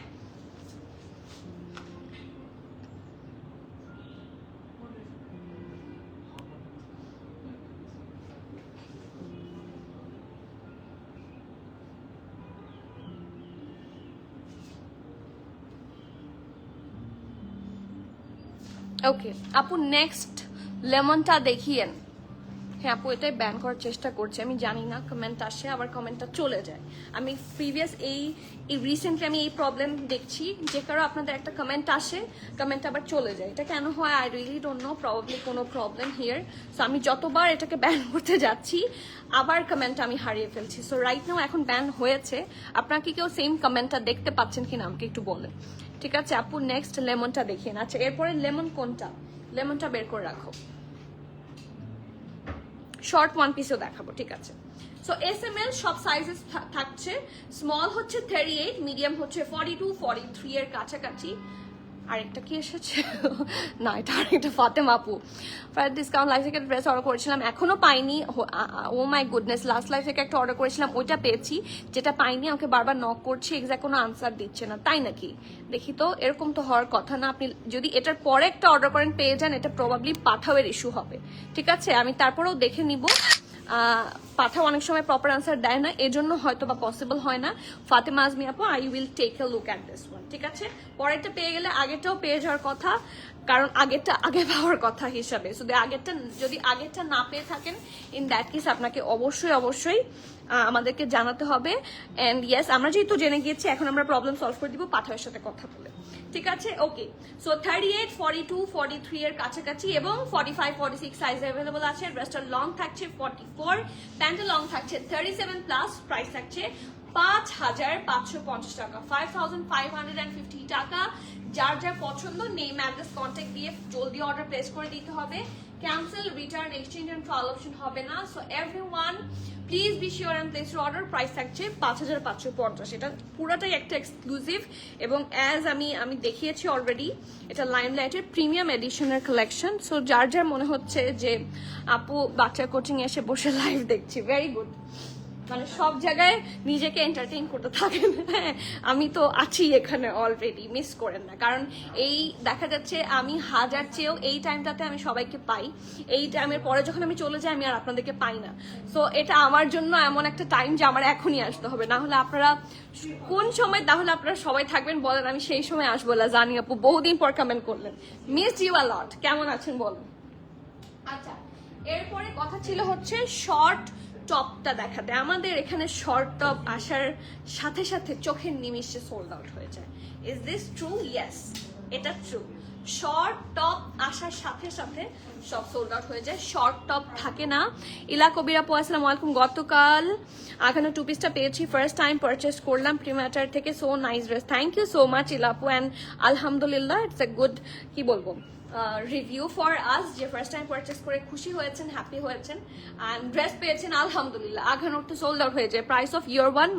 ওকে আপু নেক্সট লেমনটা দেখিয়েন। হ্যাঁ আপু, এটাই ব্যান করার চেষ্টা করছে, আমি জানি না, কমেন্ট আসে আবার কমেন্টটা চলে যায়। আমি প্রিভিয়াস এই রিসেন্টলি আমি এই প্রবলেম দেখছি, যে কারো আপনাদের একটা কমেন্ট আসে, কমেন্ট আবার চলে যায়, এটা কেন হয় I really don't know, probably কোনো প্রবলেম হিয়ার। সো আমি যতবার এটাকে ব্যান করতে যাচ্ছি আবার কমেন্টটা আমি হারিয়ে ফেলছি। সো রাইট নাও এখন ব্যান হয়েছে, আপনারা কি কেউ সেম কমেন্টটা দেখতে পাচ্ছেন কিনা আমাকে একটু বলেন, ঠিক আছে। আপু নেক্সট লেমনটা দেখিয়ে আচ্ছা এরপরে লেমন কোনটা, লেমনটা বের করে রাখো, শর্ট ওয়ান পিসও দেখাবো, ঠিক আছে। সো SML সব সাইজেস থাকছে, স্মল হচ্ছে 38, মিডিয়াম হচ্ছে 42, 43 এর কাছাকাছি। আরেকটা কি এসেছে না, এটা আরেকটা ফাতেমা আপু ফায়ার ডিসকাউন্ট লাইফ থেকে ড্রেস অর্ডার করেছিলাম, এখনো পাইনি। ও মাই গুডনেস, লাস্ট লাইফ থেকে একটা অর্ডার করেছিলাম, ওইটা পেয়েছি, যেটা পাইনি আমাকে বারবার নক করছে, এক্সাক্ট কোনো আনসার দিচ্ছে না, তাই নাকি? দেখি তো, এরকম তো হওয়ার কথা না। আপনি যদি এটার পরে একটা অর্ডার করেন পেয়ে যান, এটা প্রবাবলি পাঠাওয়ের ইস্যু হবে, ঠিক আছে। আমি তারপরেও দেখে নিব, পাঠাও অনেক সময় প্রপার আনসার দেয় না, এজন্য হয়তো বা পসিবল হয় না। ফাতেমা আজমি আপু, I will take a look at this one, ঠিক আছে। পরেরটা পেয়ে গেলে আগেরটাও পেয়ে যাওয়ার কথা, কারণ আগেরটা আগে পাওয়ার কথা হিসাবে। যদি আগেরটা না পেয়ে থাকেন, ইন দ্যাট কেস আপনাকে অবশ্যই আমাদেরকে জানাতে হবে। এন্ড ইয়েস, আমরা যেহেতু জেনে গিয়েছি, এখন আমরা প্রবলেম সলভ করে দিব পাঠাওয়ের সাথে কথা বলে, ঠিক আছে। ওকে, সো 38, 42, 43 এর কাছাকাছি এবং 45, 46 সাইজ অ্যাভেলেবল আছে। ড্রেসটার লং থাকছে 44, প্যান্টের লং থাকছে 37 প্লাস, প্রাইস থাকছে 5,550 টাকা, 5,550 টাকা। যার যার পছন্দ নেম অ্যাড্রেস কন্ট্যাক্ট দিয়ে জলদি অর্ডার প্লেস করে দিতে হবে। Cancel, return, exchange and trial option হবে না। So everyone please be sure and place your order. Price থাকছে 5,550, এটা পুরোটাই একটা এক্সক্লুসিভ, এবং অ্যাজ আমি দেখিয়েছি অলরেডি, এটা লাইমলাইটের প্রিমিয়াম এডিশনের কালেকশন। সো যার যার মনে হচ্ছে যে আপু বাচ্চা কোচিং এসে বসে লাইভ দেখছি, ভেরি গুড, মানে সব জায়গায় নিজেকে এন্টারটেইন করতে থাকেন। হ্যাঁ, আমি তো আছি এখানে অলরেডি, মিস করেন না, কারণ এই দেখা যাচ্ছে আমি হাজার চেয়েও এই টাইমটাতে আমি সবাইকে পাই, এই টাইমের পরে যখন আমি চলে যাই আমি আর আপনাদেরকে পাই না। সো এটা আমার জন্য এমন একটা টাইম যে আমার এখনই আসতে হবে, না হলে আপনারা কোন সময়, তাহলে আপনারা সবাই থাকবেন বলেন, আমি সেই সময় আসবো না। জানি আপু বহুদিন পর কমেন্ট করলেন, মিস ইউ আ লট, কেমন আছেন বলেন। আচ্ছা, এরপরে কথা ছিল হচ্ছে শর্ট টপটা দেখাতে। আমাদের এখানে শর্ট টপ আসার সাথে সাথে চোখের নিমিষে সোল্ড আউট হয়ে যায়। Is this true? ইয়েস, এটা ট্রু। শর্ট টপ আসার সাথে সাথে সব সোল্ড আউট হয়ে যায়, শর্ট টপ থাকে না। ইলা কবির আপু, আসসালামু আলাইকুম। গতকাল এখানে টু পিসটা পেয়েছি, ফার্স্ট টাইম পারচেস করলাম প্রিম্যাটার থেকে, so nice dress, thank you so much Ila আপু, অ্যান্ড আলহামদুলিল্লাহ ইটস এ গুড, কি বলবো, রিভিউ ফর আস, যে ফার্স্ট টাইম পারচেস করে খুশি হয়েছেন, হ্যাপি হয়েছেন, অ্যান্ড ড্রেস পেয়েছেন আলহামদুলিল্লাহ। আঘানোর তো সোল্ড আউট হয়ে যায়। Price of year one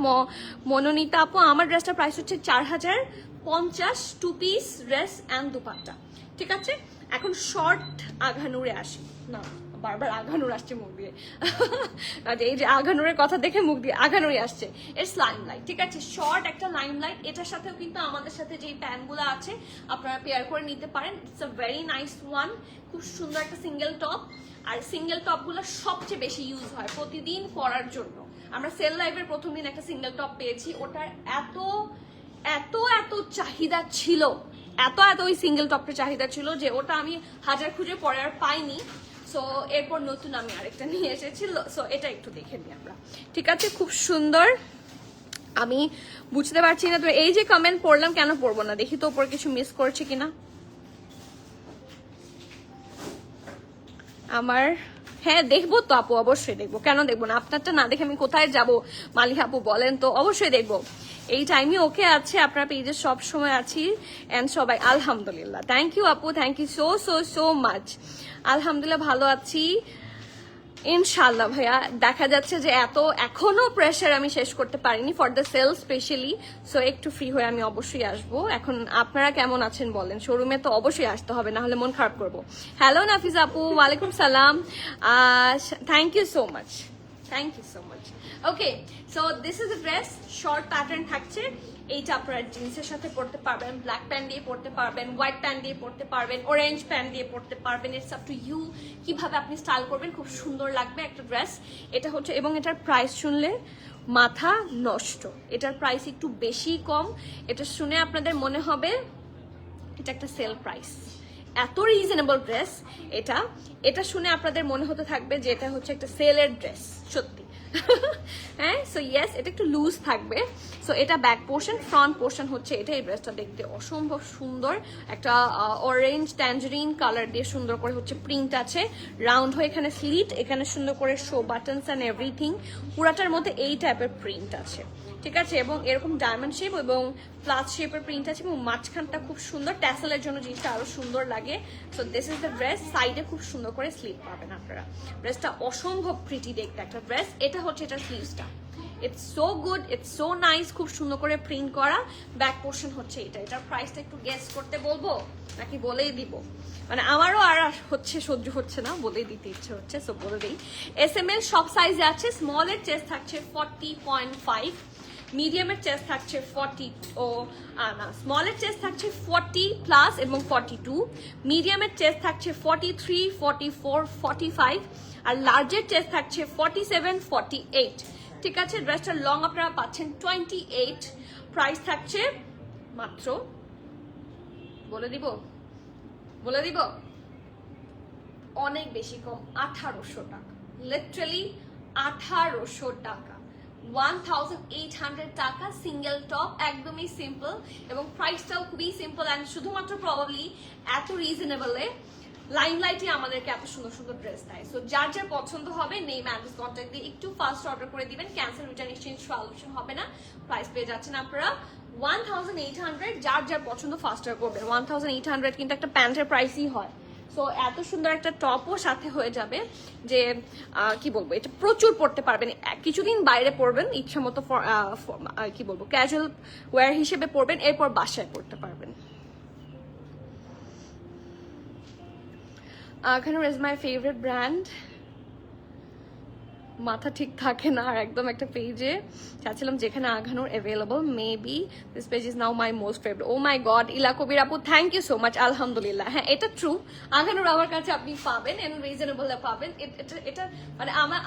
Manonita আপু, আমার ড্রেসটার প্রাইস হচ্ছে 4,050, two piece dress and dupatta, ঠিক আছে। এখন শর্ট আঘানুরে আসি, না বারবার আঘানুর আসছে মুখ দিয়ে এই যে আঘানুরের কথা দেখে মুখ দিয়ে আঘানুরই আসছে। ইটস লাইমলাইট, ঠিক আছে, শর্ট একটা লাইমলাইট। এটার সাথেও কিন্তু আমাদের সাথে যেই প্যান্টগুলো আছে আপনারা পেয়ার করে নিতে পারেন। It's a very nice one, খুব সুন্দর একটা সিঙ্গেল টপ। আর সিঙ্গেল টপগুলো সবচেয়ে বেশি ইউজ হয় প্রতিদিন পরার জন্য। আমরা সেল লাইভের প্রথম দিন একটা সিঙ্গেল টপ পেয়েছি, ওটার এত এত এত চাহিদা ছিল, এত এত ওই সিঙ্গেল টপটা চাহিদা ছিল যে ওটা আমি হাজার খুঁজে পরে আর পাইনি। সো এরপর নতুন আমি আরেকটা নিয়ে এসেছিল। সো এটা একটু দেখে নিই আমরা, ঠিক আছে, খুব সুন্দর। আমি বুঝতে পারছি না তো এই যে কমেন্ট পড়লাম, কেন পড়বো না, দেখি তো ওপর কিছু মিস করছে কিনা আমার। হ্যাঁ দেখবো তো আপু, অবশ্যই দেখবো, কেন দেখবো না, আপনারটা না দেখে আমি কোথায় যাবো মালিহা আপু বলেন তো, অবশ্যই দেখবো। এই টাইমই ওকে আছে, আপনার পেজে সব সময় আছি এন্ড সবাই আলহামদুলিল্লাহ। থ্যাংক ইউ আপু, thank you so so so much. আলহামদুলিল্লাহ ভালো আছি ইনশাল্লাহ ভাইয়া। দেখা যাচ্ছে যে এখনো প্রেশার আমি শেষ করতে পারিনি for the sale specially. So একটু ফ্রি হয়ে আমি অবশ্যই আসবো। এখন আপনারা কেমন আছেন বলেন, শোরুমে তো অবশ্যই আসতে হবে, না হলে মন খারাপ করবো। হ্যালো নাফিস আপু, ওয়ালাইকুম সালাম, thank you so much, thank you so much. Okay, so this is a dress, short pattern থাকছে। এইটা আপনারা জিন্সের সাথে পরতে পারবেন, ব্ল্যাক প্যান্ট দিয়ে পরতে পারবেন, হোয়াইট প্যান্ট দিয়ে পরতে পারবেন, অরেঞ্জ প্যান্ট দিয়ে পরতে পারবেন। ইটস আপ টু ইউ কিভাবে আপনি স্টাইল করবেন, খুব সুন্দর লাগবে একটা ড্রেস। এটা হচ্ছে, এবং এটার প্রাইস শুনলে মাথা নষ্ট, এটার প্রাইস একটু বেশি কম। এটা শুনে আপনাদের মনে হবে এটা একটা সেল প্রাইস, এত রিজনেবল ড্রেস। এটা শুনে আপনাদের মনে হতে থাকবে যে এটা হচ্ছে একটা সেলের ড্রেস, সত্যি। হ্যাঁ, সো ইয়েস, এটা একটু লুজ থাকবে। সো এটা ব্যাক পোর্শন, ফ্রন্ট পোর্শন হচ্ছে এটা। এই ড্রেসটা দেখতে অসম্ভব সুন্দর, একটা অরেঞ্জ ট্যাঞ্জারিন কালার দিয়ে সুন্দর করে হচ্ছে প্রিন্ট আছে, রাউন্ড হয়ে এখানে স্লিট, এখানে সুন্দর করে শো বাটনস অ্যান্ড এভরিথিং, পুরাটার মধ্যে এই টাইপের প্রিন্ট আছে, ঠিক আছে, এবং এরকম ডায়মন্ড শেপ এবং প্লাস শেপের প্রিন্ট আছে, এবং মাঝখানটা খুব সুন্দর, ট্যাসেলের জন্য জিনিসটা আরো সুন্দর লাগে। So this is the dress. সাইডে খুব সুন্দর করে স্লিভ পাবেন আপনারা। ড্রেসটা অসম্ভব প্রিটি দেখতে একটা ড্রেস। এটা হচ্ছে এটা স্লিভসটা, it's so good, it's so nice, খুব সুন্দর করে প্রিন্ট করা। ব্যাক পোর্শন হচ্ছে এটা। এটার প্রাইসটা একটু গেস করতে বলবো নাকি বলেই দিব, মানে আমারও আর হচ্ছে সহ্য হচ্ছে না, বলেই দিতে ইচ্ছে হচ্ছে, সো বলে দিই। SML সব সাইজে আছে। স্মলের চেস্ট থাকছে 40.5, মিডিয়ামের চেস্ট থাকছে 40, স্মলের চেস্ট থাকছে 40 প্লাস এবং 42, মিডিয়ামের চেস্ট থাকছে 43, 44, 45, আর লার্জের চেস্ট থাকছে 47, 48, ঠিক আছে। ড্রেসটার লং আপনারা পাচ্ছেন 28, প্রাইস থাকছে মাত্র, বলে দিব অনেক বেশি কম, 1800 টাকা, লিটারালি 1800 টাকা, 1800 টাকা সিঙ্গেল টপ, একদমই সিম্পল, এবং প্রাইসটাও খুবই সিম্পল অ্যান্ড শুধুমাত্র প্রবাবলি এত রিজনেবলে লাইমলাইটে আমাদেরকে এত সুন্দর সুন্দর ড্রেস দেয়। সো যার যার পছন্দ হবে নেম অ্যাড্রেস কন্ট্যাক্ট দিয়ে একটু ফাস্ট অর্ডার করে দিবেন, ক্যান্সেল রিটার্ন এক্সচেঞ্জ সলিউশন হবে না। প্রাইস পেয়ে যাচ্ছেন আপনারা 1800, যার যার পছন্দ ফাস্ট অর্ডার করবেন। 1800 কিন্তু একটা প্যান্টের প্রাইসই হয়। সো এত সুন্দর একটা টপও সাথে হয়ে যাবে যে কি বলবো, এটা প্রচুর পরতে পারবেন, কিছুদিন বাইরে পরবেন ইচ্ছা মতো, কি বলবো, ক্যাজুয়াল ওয়্যার হিসেবে পরবেন, এরপর বাসায় পরতে পারবেন। আঘানুর ইজ মাই ফেভারিট ব্র্যান্ড। মাথা ঠিক থাকে না, আর একদম একটা পেজে চাচ্ছিলাম যেখানে Aghanoor available, maybe this page is now my most favourite. Oh my god, Ila Kabir আপু থ্যাংক ইউ সো মাচ, আলহামদুলিল্লাহ। হ্যাঁ, এটা ট্রু, আঘানুর আমার কাছে আপনি পাবেন এন্ড রিজনেবল পাবেন। এটা মানে আমার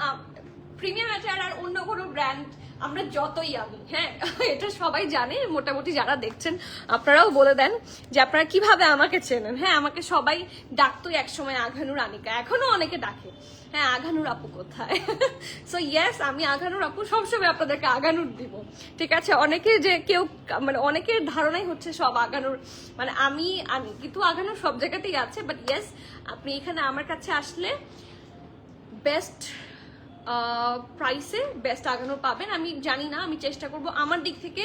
প্রিমিয়াম অ্যাটায়ার আর অন্য কোনো ব্র্যান্ড আমরা যতই আমি, হ্যাঁ এটা সবাই জানে, মোটামুটি যারা দেখছেন আপনারাও বলে দেন যে আপনারা কিভাবে আমাকে চেনেন। হ্যাঁ, আমাকে সবাই ডাকতো একসময় আঘানুর আনিকা, এখনো অনেকে ডাকে, হ্যাঁ আঘানুর আপু কোথায়। সো ইয়েস, আমি আঘানুর আপু সবসময় আপনাদেরকে আঘানুর দিব, ঠিক আছে। অনেকে যে কেউ মানে অনেকের ধারণাই হচ্ছে সব আঘানুর, মানে আমি কিন্তু আঘানুর সব জায়গাতেই আছে, বাট ইয়েস আপনি এখানে আমার কাছে আসলে বেস্ট প্রাইসে বেস্ট আঘানুর পাবেন। আমি জানি না, আমি চেষ্টা করব আমার দিক থেকে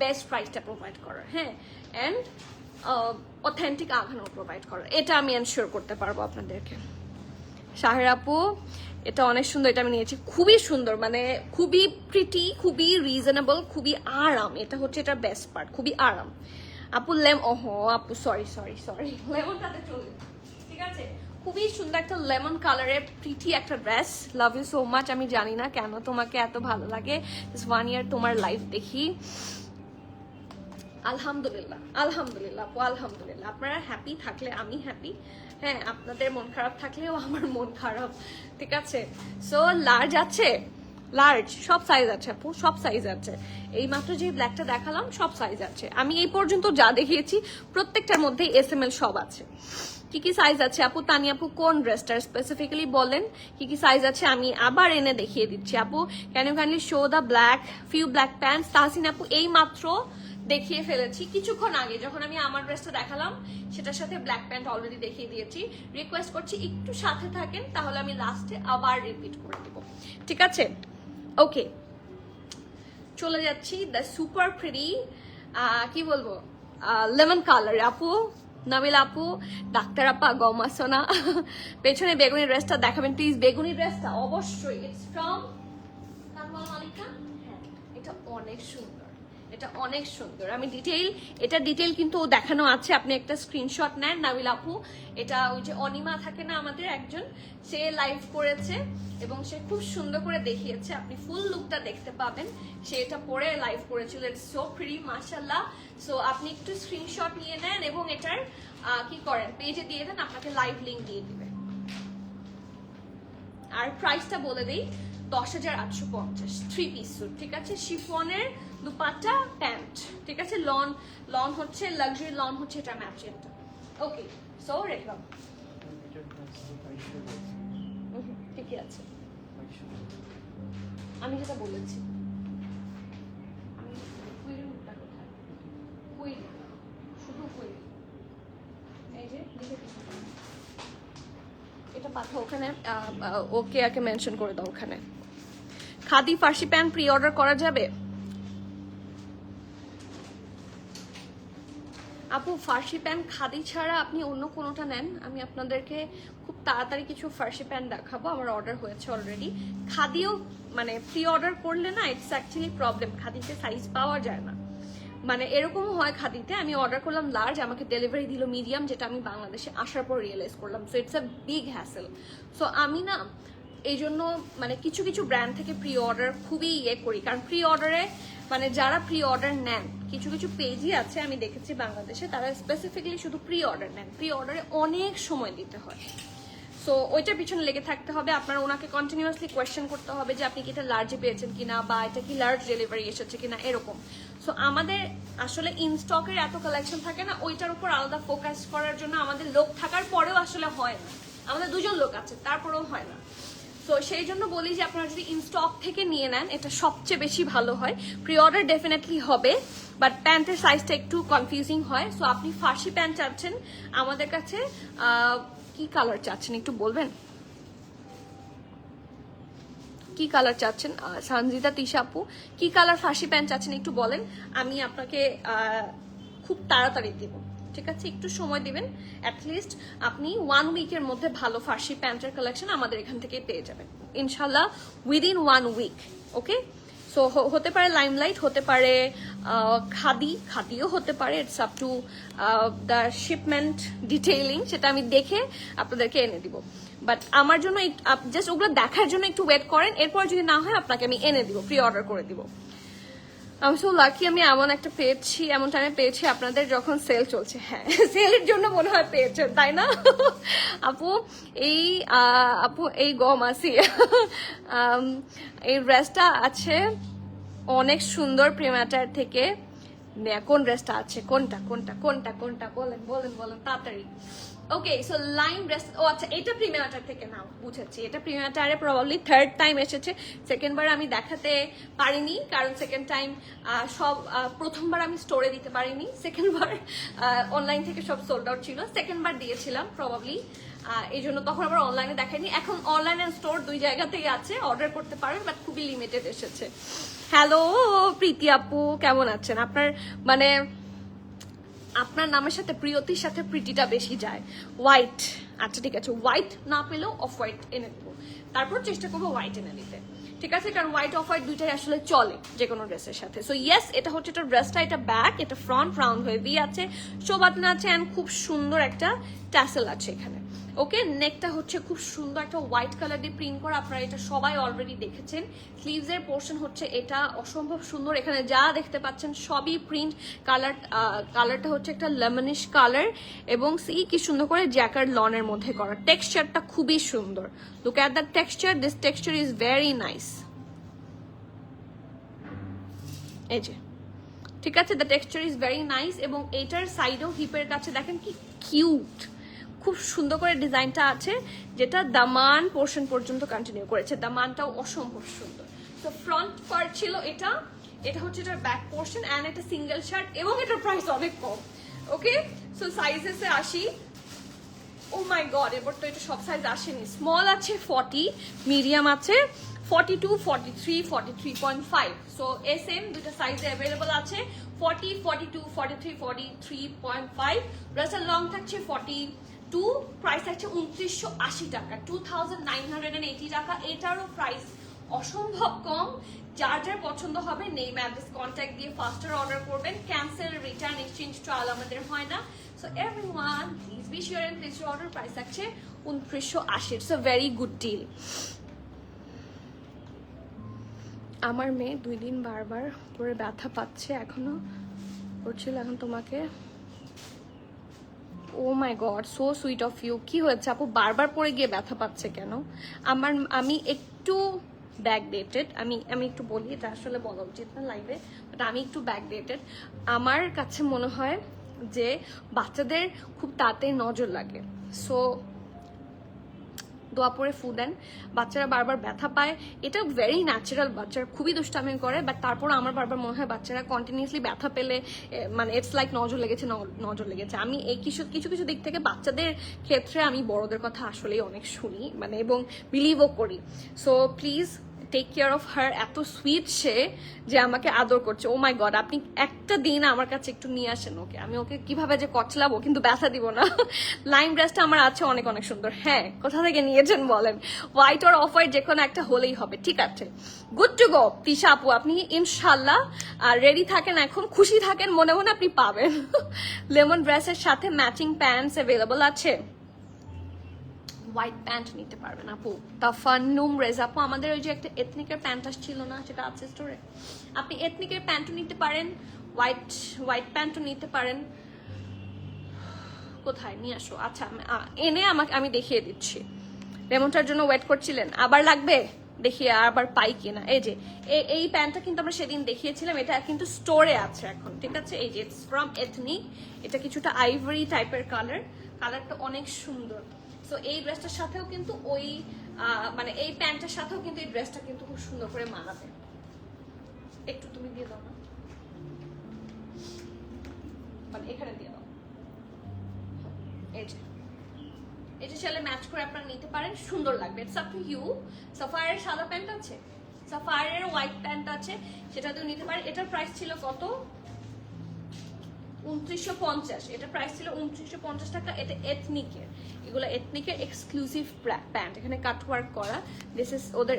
বেস্ট প্রাইসটা প্রোভাইড করার, হ্যাঁ, অ্যান্ড অথেন্টিক আঘানুর প্রোভাইড করার, এটা আমি এনশিওর করতে পারবো আপনাদেরকে। শাহের আপু, এটা অনেক সুন্দর, এটা আমি নিয়েছি, খুবই সুন্দর, মানে খুবই প্রিটি, খুবই রিজনেবল, খুবই আরাম, এটা হচ্ছে এটার বেস্ট পার্ট, খুবই আরাম। আপু আপু সরি লেমনটাতে চলে, ঠিক আছে, খুবই সুন্দর একটা লেমন কালারের প্রিটি একটা dress. Love you so much. আমি জানি না কেন তোমাকে এত ভালো লাগে, 1 ইয়ার তোমার লাইফ দেখি। আলহামদুলিল্লাহ আলহামদুলিল্লাহ আপু, আলহামদুলিল্লাহ। আপনারা হ্যাপি থাকলে আমি হ্যাপি। হ্যাঁ, আপনাদের মন খারাপ থাকলেও আমার মন খারাপ, ঠিক আছে? সো লার্জ আছে, লার্জ সব সাইজ আছে আপু, সব সাইজ আছে। এই মাত্র যে ব্ল্যাকটা দেখালাম সব সাইজ আছে। আমি এই পর্যন্ত যা দেখিয়েছি প্রত্যেকটার মধ্যে SML সব আছে। কি কি সাইজ আছে আপু? তানি আপু কোন ড্রেসটার স্পেসিফিক্যালি বলেন, কি কি সাইজ আছে আমি আবার এনে দেখিয়ে দিচ্ছি। আপু can you kindly show the black few black pants? Tahsin আপু এই মাত্র দেখিয়ে ফেলেছি কিছুক্ষণ আগে, যখন আমি আমার ড্রেসটা দেখালাম সেটার সাথে ব্ল্যাক প্যান্ট অলরেডি দেখিয়ে দিয়েছি। রিকোয়েস্ট করছি একটু সাথে থাকেন, তাহলে আমি লাস্টে আবার রিপিট করে দেব, ঠিক আছে? ওকে, চলে যাচ্ছি দ্য সুপার প্রিটি, কি বলবো, লেমন কালার। আপু নামিলা আপু, ডাক্তার আপা, গমা সোনা, পেছনে বেগুনি ড্রেসটা দেখাবেন প্লিজ। বেগুনি ড্রেসটা অবশ্যই ইটস ফ্রম কানওয়ালা মালিকা। হ্যাঁ, এটা অনেক সুন্দর, এটা অনেক সুন্দর। আমি এটা ডিটেইল কিন্তু দেখানো আছে, আপনি একটা স্ক্রিনশট নেন। নাবিল আপু, এটা ওই যে অনিমা থাকে না আমাদের একজন, সে লাইভ করেছে এবং সে খুব সুন্দর করে দেখিয়েছে, আপনি ফুল লুকটা দেখতে পাবেন। সে এটা পরে লাইভ করেছিল, ইটস সো প্রিটি মাশাআল্লাহ। সো আপনি একটু স্ক্রিনশট নিয়ে নেন এবং এটার কি করেন, পেজে দিয়ে দেন, আপনাকে লাইভ লিংক দিয়ে দিবে। আর প্রাইসটা বলে দেই, 10,850 3 পিস স্যুট, ঠিক আছে? শিফনের দুপাট্টা প্যান্ট, ঠিক আছে? লন হচ্ছে লাক্সারি, লন হচ্ছে এটা ম্যাচিংটা। ওকে, সো রেখলাম, ঠিকই আছে। আমি যেটা বলেছি, শুধু এই যে এটা পাঠাও ওখানে, ওকে আকে মেনশন করে দাও ওখানে। খাদি ফার্সি প্যান্ট প্রি অর্ডার করা যাবে আপু? ফার্সি প্যান্ট খাদি ছাড়া আপনি অন্য কোনোটা নেন, আমি আপনাদেরকে খুব তাড়াতাড়ি কিছু ফার্সি প্যান্ট দেখাবো, আমার অর্ডার হয়েছে অলরেডি। খাদিও মানে প্রি অর্ডার করলে না, ইটস অ্যাকচুয়ালি প্রবলেম, খাদিতে সাইজ পাওয়া যায় না। মানে এরকমও হয় খাদিতে, আমি অর্ডার করলাম লার্জ, আমাকে ডেলিভারি দিল মিডিয়াম, যেটা আমি বাংলাদেশে আসার পর রিয়েলাইজ করলাম। So it's a big hassle. So আমি না এই জন্য মানে কিছু কিছু ব্র্যান্ড থেকে প্রি অর্ডার খুবই করি, কারণ প্রি অর্ডারে মানে যারা প্রি অর্ডার নেন, কিছু কিছু পেজই আছে আমি দেখেছি বাংলাদেশে, তারা স্পেসিফিক্যালি শুধু প্রি অর্ডার নেন। প্রি অর্ডারে অনেক সময় দিতে হয়, সো ওইটার পিছনে লেগে থাকতে হবে। আপনার ওনাকে কন্টিনিউয়াসলি কোয়েশ্চেন করতে হবে যে আপনি কি এটা লার্জে পেয়েছেন কিনা, বা এটা কি লার্জ ডেলিভারি এসেছে কিনা, এরকম। সো আমাদের আসলে ইন স্টকের এত কালেকশন থাকে না, ওইটার উপর আলাদা ফোকাস করার জন্য আমাদের লোক থাকার পরেও আসলে হয় না। আমাদের 2জন লোক আছে, তারপরেও হয় না। সো সেই জন্য বলি যে আপনারা যদি ইন স্টক থেকে নিয়ে নেন, এটা সবচেয়ে বেশি ভালো হয়। প্রি অর্ডার ডেফিনেটলি হবে, বাট প্যান্টের সাইজটা একটু কনফিউজিং হয়। সো আপনি ফার্সি প্যান্ট চাচ্ছেন আমাদের কাছে, কি কালার চাচ্ছেন একটু বলবেন? কি কালার চাচ্ছেন? সঞ্জিতা তিশা আপু, কি কালার ফার্সি প্যান্ট চাচ্ছেন একটু বলেন, আমি আপনাকে খুব তাড়াতাড়ি দিব, ঠিক আছে? একটু সময় দিবেন, অ্যাটলিস্ট আপনি 1 উইকের মধ্যে ভালো ফার্সি প্যান্টের কালেকশন আমাদের এখান থেকে পেয়ে যাবেন ইনশাল্লাহ, উইদিন 1 উইক। ওকে, সো হতে পারে লাইমলাইট, হতে পারে খাদিও হতে পারে, it's up to the shipment detailing, সেটা আমি দেখে আপনাদেরকে এনে দিব। বাট আমার জন্য জাস্ট ওগুলো দেখার জন্য একটু ওয়েট করেন, এরপর যদি না হয় আপনাকে আমি এনে দিব, প্রি অর্ডার করে দিব। আমি সো লাকি, আমি এমন একটা পেয়েছি, এমন টাইমে পেয়েছি আপনাদের যখন সেল চলছে। হ্যাঁ, সেলের জন্য মনে হয় পেয়েছেন, তাই না আপু? এই গম আসি এই ড্রেসটা আছে অনেক সুন্দর, প্রিম্যাটার থেকে। কোন ড্রেসটা আছে, কোনটা কোনটা কোনটা কোনটা বলেন বলেন বলেন তাড়াতাড়ি। ওকে, সো লাইম ড্রেস, ও আচ্ছা, এটা প্রিমিয়াটার থেকে নাও, বুঝেছি। এটা প্রিমিয়াটারে প্রবাবলি 3rd টাইম এসেছে। 2nd বার আমি দেখাতে পারিনি, কারণ 2nd টাইম প্রথমবার আমি স্টোরে দিতে পারিনি, 2nd বার অনলাইন থেকে সব সোল্ড আউট ছিল। 2nd বার দিয়েছিলাম প্রবাবলি, এই জন্য তখন আবার অনলাইনে দেখাইনি। এখন অনলাইন এন্ড স্টোর 2 জায়গাতেই আছে, অর্ডার করতে পারেন, বাট খুবই লিমিটেড এসেছে। হ্যালো প্রীতি আপু, কেমন আছেন? আপনার মানে আপনার নামের সাথে প্রিয়তির সাথে প্রিটিটা বেশি যায়। হোয়াইট, আচ্ছা ঠিক আছে, হোয়াইট না পেলেও অফ হোয়াইট এনে দেবো, তারপর চেষ্টা করবো হোয়াইট এনে দিতে, ঠিক আছে? কারণ হোয়াইট অফ হোয়াইট দুইটাই আসলে চলে যে কোনো ড্রেসের সাথে। সো ইয়েস, এটা হচ্ছে এটা ড্রেসটা, এটা ব্যাক, এটা ফ্রন্ট রাউন্ড হয়ে ভি আছে, শোবাতনা আছে, অ্যান্ড খুব সুন্দর একটা ট্যাসেল আছে এখানে। ওকে, নেকটা হচ্ছে খুব সুন্দর একটা হোয়াইট কালার দিয়ে প্রিন্ট করা, আপনারা এটা সবাই অলরেডি দেখেছেন। স্লিভস এর পোর্শন হচ্ছে এটা অসম্ভব সুন্দর, এখানে যা দেখতে পাচ্ছেন সবই প্রিন্ট। কালারটা হচ্ছে একটা লেমনিশ কালার এবং কি সুন্দর করে জ্যাকার্ড লনের মধ্যে করা। টেক্সচারটা খুবই সুন্দর। Look at the texture, this texture is very nice. এই যে, ঠিক আছে, the texture is very nice. এবং এইটার সাইডেও হিপের কাছে দেখেন কি কিউট, খুব সুন্দর করে ডিজাইনটা আছে, যেটা দামান পোর্শন পর্যন্ত কন্টিনিউ করেছে। দামানটাও অসম্ভব সুন্দর। তো ফ্রন্ট পার্ট ছিল এটা, এটা হচ্ছে এটার ব্যাক পোর্শন অ্যান্ড এটা সিঙ্গেল শার্ট এবং এটার প্রাইস অনেক কম। ওকে, সো সাইজেসে আসি। ও মাই গড, এবার তো এটা সব সাইজ আসেনি। স্মল আছে 40, মিডিয়াম আছে 42, 43, 43.5। সো SM দুটো সাইজে অ্যাভেলেবল আছে, 40, 42, 43, 43.5। ড্রেসের লং থাকছে 42, প্রাইস থাকছে 2980 টাকা, 2980 টাকা। এটারও প্রাইস অসম্ভব কম। যার যার পছন্দ হবে নেম অ্যাড্রেস কন্ট্যাক্ট দিয়ে ফাস্টার অর্ডার করবেন। ক্যান্সেল, রিটার্ন, এক্সচেঞ্জ ট্রায়াল আমাদের হয় না। So everyone please be sure and place your order. Price থাকছে 2980। It's a very good deal. আমার মেয়ে 2 দিন বারবার করে ব্যথা পাচ্ছে, এখনো করছিল। এখন তোমাকে, oh my god, so sweet of you. কি হয়েছে আপু, বারবার পরে গিয়ে ব্যথা পাচ্ছে কেন? আমি একটু ব্যাকডেটেড, আমি একটু বলি, এটা আসলে বলা উচিত না লাইভে, বাট আমি একটু ব্যাকডেটেড। আমার কাছে মনে হয় যে বাচ্চাদের খুব তাড়াতাড়ি নজর লাগে। সো দোয়া পরে ফু দেন। বাচ্চারা বারবার ব্যথা পায়, এটা ভেরি ন্যাচারাল। বাচ্চারা খুবই দুষ্টামি করে, বাট তারপর আমার বারবার মনে হয় বাচ্চারা কন্টিনিউসলি ব্যথা পেলে মানে ইটস লাইক নজর লেগেছে, নজর লেগেছে। আমি এই কিছু কিছু দিক থেকে বাচ্চাদের ক্ষেত্রে আমি বড়দের কথা আসলেই অনেক শুনি, মানে এবং বিলিভও করি। So please take care of her. এত সুইট সে যে আমাকে আদর করছে। ও মাই গড, আপনি একটা দিন আমার কাছে একটু নিয়ে আসেন ওকে, আমি ওকে কিভাবে যে কচলাবো, কিন্তু ব্যথা দিব না। লাইম ড্রেসটা আমার আছে অনেক অনেক সুন্দর। হ্যাঁ, কোথা থেকে নিয়েছেন বলেন? হোয়াইট আর অফ হোয়াইট যে কোনো একটা হলেই হবে। ঠিক আছে, গুড টু গো। তিশা আপু, আপনি ইনশাল্লাহ রেডি থাকেন, এখন খুশি থাকেন, মনে মনে আপনি পাবেন। লেমন ড্রেসের সাথে ম্যাচিং প্যান্টস অ্যাভেলেবল আছে। হোয়াইট প্যান্ট নিতে পারবেন আপু। তাফান্নুম রেজা আপু, আমাদের ওই যে একটা এথনিকের প্যান্ট আসছিল না, সেটা আছে স্টোরে। আপনি এথনিকের প্যান্টও নিতে পারেন, হোয়াইট প্যান্টও নিতে পারেন। কোথায় নিয়ে আসো? আচ্ছা, এনে আমি দেখিয়ে দিচ্ছি। লেমনটার জন্য ওয়েট করছিলেন, আবার লাগবে? দেখিয়ে আবার পাই কিনা। এই যে এই প্যান্টটা কিন্তু আমরা সেদিন দেখিয়েছিলাম, এটা কিন্তু স্টোরে আছে এখন। ঠিক আছে, এই যে ইটস ফ্রম এথনিক। এটা কিছুটা আইভরি টাইপের কালারটা অনেক সুন্দর। সো এই ড্রেসটার সাথেও কিন্তু ওই মানে এই প্যান্টের সাথেও কিন্তু এই ড্রেসটা কিন্তু খুব সুন্দর করে মানাবে। একটু তুমি দিয়ে দাও না, মানে এখানে দিয়ে দাও। এই যে চাইলে ম্যাচ করে আপনারা নিতে পারেন, সুন্দর লাগবে। It's up to you. সাফায়ারের সাদা প্যান্ট আছে, সাফায়ারের হোয়াইট প্যান্ট আছে, সেটাতেও নিতে পারেন। এটার প্রাইস ছিল কত? 2950। এটা প্রাইস ছিল 2950 টাকা। এটা এথনিকের, এগুলো এথনিকের এক্সক্লুসিভ প্যান্ট, এখানে কাট ওয়ার্ক করা। দিস ইজ ওদের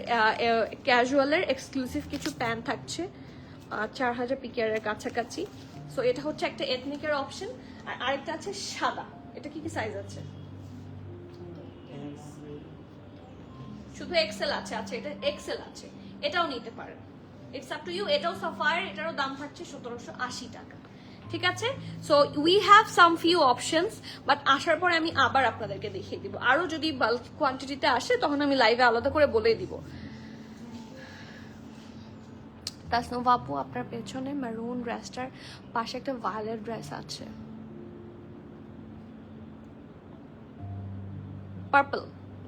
ক্যাজুয়ালের এক্সক্লুসিভ কিছু প্যান্ট থাকছে 4000 পিকের কাছাকাছি। সো এটা হচ্ছে একটা এথনিকের অপশন। আর আরেকটা আছে সাদা। এটা কি সাইজ আছে? শুধু এক্সেল আছে। আচ্ছা, এটা এক্সেল আছে, এটাও নিতে পারেন। It's up to you. এটাও সাফায়ার, এটারও দাম থাকছে 1780 টাকা। ঠিক আছে, so we have some few options, but আসার পরে আমি আবার আপনাদেরকে দেখিয়ে দিব। আরো যদি বাল্ক কোয়ান্টিটিতে আসে তখন আমি লাইভে আলাদা করে বলে দিব। তাসনুভা আপু, আপনার পেছনে মেরুন ড্রেসটার পাশে একটা ভায়োলেট ড্রেস আছে।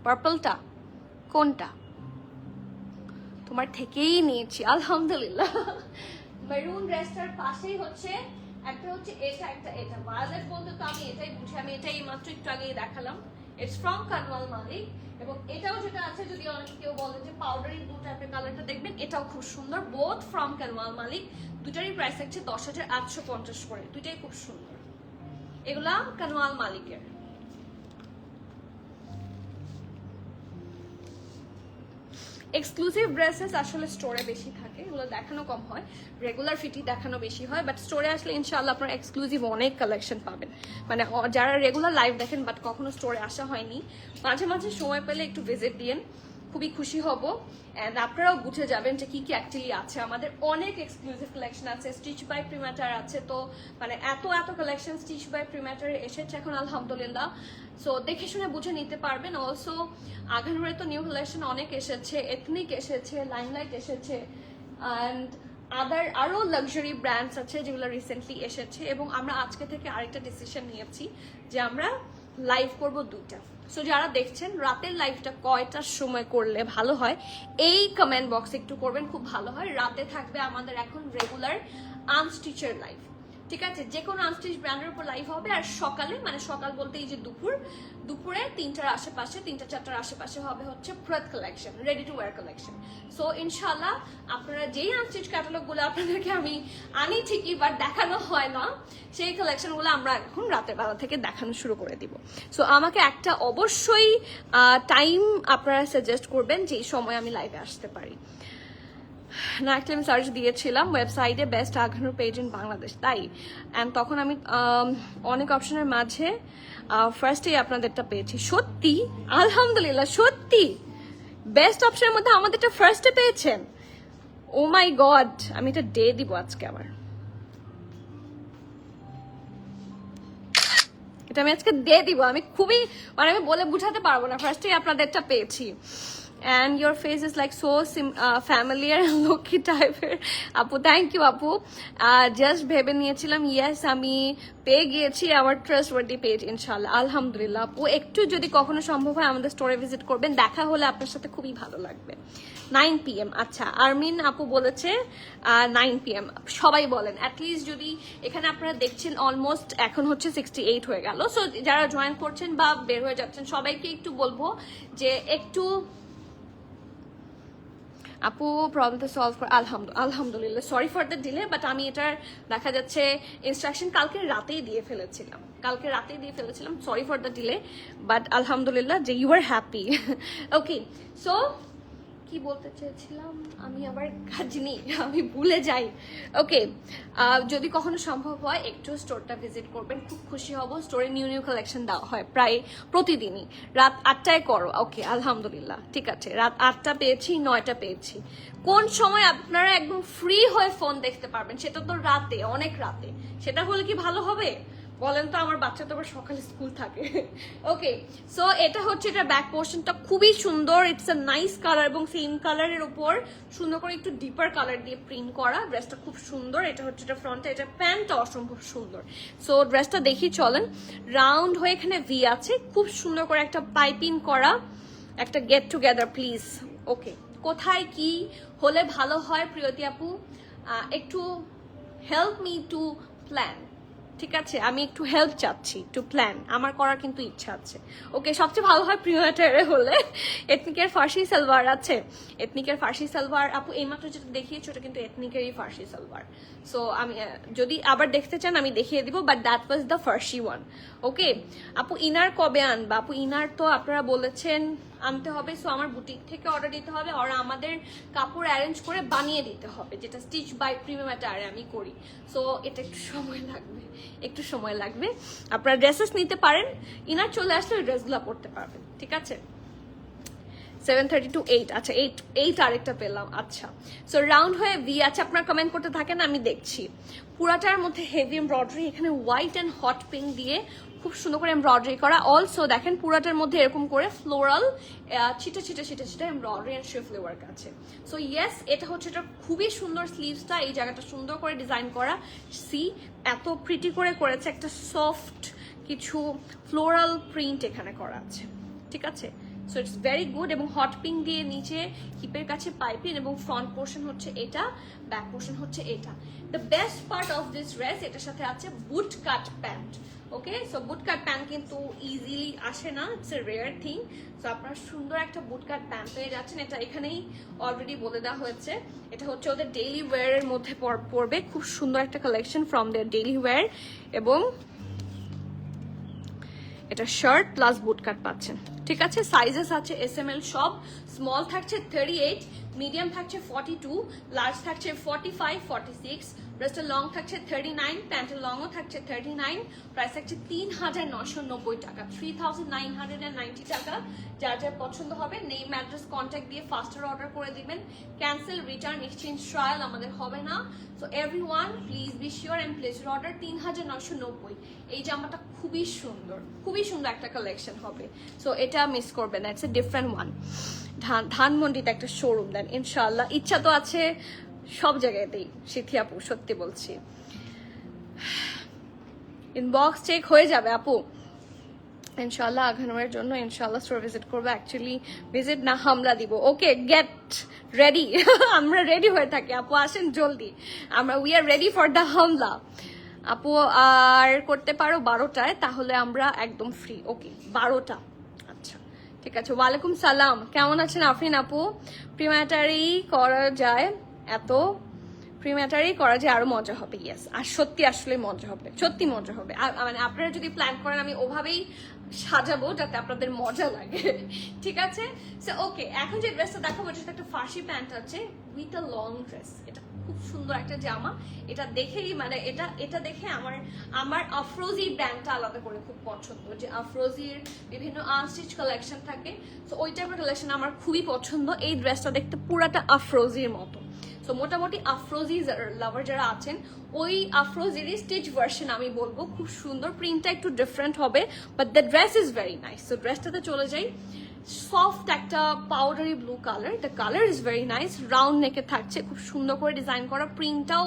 পার্পলটা কোনটা? তোমার থেকেই নিয়েছি, আলহামদুলিল্লাহ। মেরুন ড্রেসটার পাশেই হচ্ছে একটা হচ্ছে এটা, একটা এটা। ভায়োলেট বলতে তো আমি এটাই বুঝি, আমি এটাই মাত্র একটু আগেই দেখালাম। ইটস ফ্রম কানওয়াল মালিক। এবং এটাও যেটা আছে, যদি অনেকে কেউ বলে যে পাউডারি ব্লু টাইপের কালারটা দেখবেন, এটাও খুব সুন্দর। Both from Kanwal Malik. দুটারই প্রাইস থাকছে 10,850 করে। দুইটাই খুব সুন্দর। এগুলা কানওয়াল মালিকের। এক্সক্লুসিভ ড্রেসেস আসলে স্টোরে বেশি থাকে, এগুলো দেখানো কম হয়, রেগুলার ফিটি দেখানো বেশি হয়, বাট স্টোরে আসলে ইনশাআল্লাহ আপনারা এক্সক্লুসিভ অনেক কালেকশন পাবেন। মানে যারা রেগুলার লাইভ দেখেন বাট কখনো স্টোরে আসা হয়নি, মাঝে মাঝে সময় পেলে একটু ভিজিট দিন, খুবই খুশি হব। অ্যান্ড আপনারাও বুঝে যাবেন যে কি কি অ্যাকচুয়ালি আছে। আমাদের অনেক এক্সক্লুসিভ কালেকশন আছে, স্টিচ বাই প্রিম্যাটার আছে, তো মানে এত কালেকশন স্টিচ বাই প্রিম্যাটার এসেছে এখন আলহামদুলিল্লাহ। সো দেখে শুনে বুঝে নিতে পারবেন। অলসো আঘানুরে তো নিউ কালেকশন অনেক এসেছে, এথনিক এসেছে, লাইমলাইট এসেছে, অ্যান্ড আরো লাক্সারি ব্র্যান্ডস আছে যেগুলো রিসেন্টলি এসেছে। এবং আমরা আজকে থেকে আরেকটা ডিসিশন নিয়েছি যে আমরা লাইভ করব 2টা। সো যারা দেখছেন রাতের লাইভটা কয়টার সময় করলে ভালো হয় এই কমেন্ট বক্সে একটু করবেন, খুব ভালো হয়। রাতে থাকবে আমাদের এখন রেগুলার আনস্টিচের লাইভ, ঠিক আছে, যে কোনো আনস্টিচ ব্র্যান্ডের উপর লাইভ হবে। আর সকালে, মানে সকাল বলতে এই যে দুপুরে 3টার আশেপাশে, 3টা-4টার আশেপাশে হবে হচ্ছে প্রথ collection, ready to wear collection. So ইনশাআল্লাহ আপনারা যেই আনস্টিচ ক্যাটালগুলো আপনাদেরকে আমি আনি ঠিকই, বাট দেখানো হয় না, সেই কালেকশনগুলো আমরা এখন রাতের বেলা থেকে দেখানো শুরু করে দিব। সো আমাকে একটা অবশ্যই টাইম আপনারা সাজেস্ট করবেন যেই সময় আমি লাইভে আসতে পারি। না একটা আমি সার্চ দিয়েছিলাম ওয়েবসাইটে বেস্ট আঘানুর পেজ ইন বাংলাদেশ, তাই অ্যান্ড তখন আমি অনেক অপশনের মাঝে ফার্স্টেই আপনাদেরটা পেয়েছি। সত্যি আলহামদুলিল্লাহ, সত্যি বেস্ট অপশনের মধ্যে আমাদেরটা ফার্স্টে পেয়েছেন। ও মাই গড, আমি এটা ডে দিব আজকে আবার, এটা আমি আজকে দিয়ে দিব। আমি খুবই, মানে আমি বলে বুঝাতে পারবো না, ফার্স্টেই আপনাদেরটা পেয়েছি। And your face is like so familiar and lucky টাইপের। আপু থ্যাংক ইউ আপু, জাস্ট ভেবে নিয়েছিলাম ইয়েস আমি পেয়ে গিয়েছি আমার ট্রাস্টওয়ার্দি পেজ ইনশাআল্লাহ। আলহামদুলিল্লাহ আপু, একটু যদি কখনো সম্ভব হয় আমাদের স্টোরে ভিজিট করবেন, দেখা হলে আপনার সাথে খুবই ভালো লাগবে। 9 PM, আচ্ছা আরমিন আপু বলেছে 9 PM, সবাই বলেন অ্যাটলিস্ট। যদি এখানে আপনারা দেখছেন অলমোস্ট এখন হচ্ছে 68 হয়ে গেল। সো যারা জয়েন করছেন বা বের হয়ে যাচ্ছেন সবাইকে একটু বলবো যে একটু আপু প্রবলেমটা সলভ করে। আলহামদুলিল্লাহ, sorry for the delay, but আমি এটার দেখা যাচ্ছে ইনস্ট্রাকশন কালকে রাতেই দিয়ে ফেলেছিলাম, sorry for the delay, but আলহামদুলিল্লাহ যে you are happy. Okay, so কি বলতে চেয়েছিলাম আমি আবার গাজনি, আমি ভুলে যাই। ওকে, যদি কখনো সম্ভব হয় একটু স্টোরটা ভিজিট করবেন, খুব খুশি হব। স্টোরে নিউ কালেকশন দেওয়া হয় প্রায় প্রতিদিনই, রাত 8টায় করো। ওকে আলহামদুলিল্লাহ, ঠিক আছে, রাত 8টা পেয়েছি, 9টা পেয়েছি। কোন সময় আপনারা একদম ফ্রি হয়ে ফোন দেখতে পারবেন সেটা তো রাতে, অনেক রাতে। সেটা হলে কি ভালো হবে বলেন তো? আমার বাচ্চা তো আবার সকালে স্কুল থাকে। ওকে, সো এটা হচ্ছে, এটা ব্যাক পোর্শনটা খুবই সুন্দর, ইটস আ নাইস কালার এবং সেম কালারের উপর সুন্দর করে একটু ডিপার কালার দিয়ে প্রিন্ট করা। ড্রেসটা খুব সুন্দর। এটা হচ্ছে এটা ফ্রন্টে, এটা প্যান্টটা অসম্ভব সুন্দর। সো ড্রেসটা দেখি চলেন। রাউন্ড হয়ে এখানে ভি আছে, খুব সুন্দর করে একটা পাইপিং করা, একটা গেট টুগেদার প্লিজ। ওকে, কোথায় কি হলে ভালো হয় প্রিয়তি আপু? একটু হেল্প মি টু প্ল্যান, ঠিক আছে, আমি একটু হেল্প চাচ্ছি টু প্ল্যান, আমার করার কিন্তু ইচ্ছা আছে। ওকে, সবচেয়ে ভালো হয় প্রিমিয়ারে হলে। এথনিকের ফার্সি সালোয়ার আছে, এথনিকের ফার্সি সালোয়ার আপু এইমাত্র যেটা দেখিয়েছি ওটা কিন্তু এথনিকেরই ফার্সি সালোয়ার। সো আমি যদি আবার দেখতে চান আমি দেখিয়ে দিব, but that was the first one. Okay আপু, ইনার কবে আনবা? আপু ইনার তো আপনারা বলেছেন আনতে হবে, সো আমার বুটিক থেকে অর্ডার দিতে হবে, আর আমাদের কাপড় অ্যারেঞ্জ করে বানিয়ে দিতে হবে, যেটা স্টিচ বাই প্রিমিয়ারে আমি করি। সো এটা একটু সময় লাগবে, আপনারা ড্রেসেস নিতে পারেন, ইনার চলে আসলে ওই ড্রেসগুলো পরতে পারবেন, ঠিক আছে। 7:30 to 8, আচ্ছা 8 আরেকটা পেলাম। আচ্ছা, সো রাউন্ড হয়ে ভি আছে, আপনারা কমেন্ট করতে থাকেন আমি দেখছি। পুরাটার মধ্যে হেভি এমব্রয়ডারি, এখানে হোয়াইট অ্যান্ড হট পিঙ্ক দিয়ে খুব সুন্দর করে এমব্রয়ডারি করা। অলসো দেখেন পুরাটার মধ্যে এরকম করে ফ্লোরাল ছিটে এমব্রয়ডারি অ্যান্ড শিফলি ওয়ার্ক আছে। সো ইয়েস, এটা হচ্ছে এটা খুবই সুন্দর। স্লিভসটা এই জায়গাটা সুন্দর করে ডিজাইন করা, সি এত প্রিটি করে করেছে, একটা সফট কিছু ফ্লোরাল প্রিন্ট এখানে করা আছে, ঠিক আছে। সো ইটস ভেরি গুড, এবং হট পিঙ্ক দিয়ে নিচে হিপের কাছে পাইপিং, এবং ফ্রন্ট পোর্শন হচ্ছে এটা, ব্যাক পোর্শন হচ্ছে এটা। The best part of this dress, এটার সাথে আছে বুট কাট প্যান্ট। ওকে, সো বুট কাট প্যান্ট কিন্তু ইজিলি আসে না, it's a rare thing. So আপনারা সুন্দর একটা বুট কাট প্যান্ট পেয়ে যাচ্ছেন। এটা এখানেই অলরেডি বলে দেওয়া হয়েছে, এটা হচ্ছে ওদের ডেইলি ওয়্যারের মধ্যে পড়বে। খুব সুন্দর একটা collection from their daily wear, এবং এটা শার্ট প্লাস বুট কাট পাচ্ছেন, ঠিক আছে। সাইজেস আছে SML সব। স্মল থাকছে 38, মিডিয়াম থাকছে 42, লার্জ থাকছে 45, 46, ড্রেসটা লং থাকছে 39, প্যান্টের লংও থাকছে 39, প্রাইস থাকছে 3990 টাকা, 3990 টাকা। যার যার পছন্দ হবে নেম অ্যাড্রেস কন্ট্যাক্ট দিয়ে ফাস্টার অর্ডার করে দিবেন। ক্যান্সেল, রিটার্ন, এক্সচেঞ্জ, ট্রায়াল আমাদের হবে না। So everyone please be sure and place your order. 3990। এই জামাটা খুবই সুন্দর একটা কালেকশন হবে, সো এটা মিস করবেন না, ইটস এ ডিফারেন্ট ওয়ান। ধানমন্ডিতে একটা শোরুম দেন ইনশাআল্লাহ, ইচ্ছা তো আছে সব জায়গাতেই সিথি আপু, সত্যি বলছি। ইনবক্স চেক হয়ে যাবে আপু ইনশাআল্লাহ। আঘানোয়ের জন্য ইনশাআল্লাহ স্টোর ভিজিট করবো, অ্যাকচুয়ালি ভিজিট না হামলা দিব। ওকে, গেট রেডি। আমরা রেডি হয়ে থাকি আপু, আসেন জলদি, we are ready for the হামলা। আপু আর করতে পারো 12টায়, তাহলে আমরা একদম ফ্রি। ওকে 12টা, আচ্ছা ঠিক আছে। ওয়ালাইকুম সালাম, কেমন আছেন আফরিন আপু? প্রিম্যাটারি করা যায়, এত প্রিম্যাটারি করা যায় আরো মজা হবে। ইয়েস, আর সত্যি আসলে মজা হবে, সত্যি মজা হবে। মানে আপনারা যদি প্ল্যান করেন আমি ওভাবেই সাজাবো যাতে আপনাদের মজা লাগে, ঠিক আছে? সো ওকে, এখন যে ড্রেসটা দেখাবো এটা একটা ফার্সি প্যান্ট আছে উইথ আ লং ড্রেস। এটা খুব সুন্দর একটা জামা, এটা দেখেই মানে এটা দেখে আমার আফরোজি ব্র্যান্ডটা আলাদা করে খুব পছন্দ, যে আফরোজির বিভিন্ন আনস্টিচ কালেকশন থাকে, তো ওই টাইপের কালেকশন আমার খুবই পছন্দ। এই ড্রেসটা দেখতে পুরাটা আফরোজির মতো, তো মোটামুটি আফরোজি লাভার যারা আছেন ওই আফরোজিরই স্টিচ ভার্সন আমি বলবো, খুব সুন্দর। প্রিন্টটা একটু ডিফারেন্ট হবে, but the dress is very nice. তো ড্রেসটাতে চলে যাই, সফট একটা powdery blue colour, the colour is very nice, round নেকে থাকছে, খুব সুন্দর করে ডিজাইন করা। প্রিন্টটাও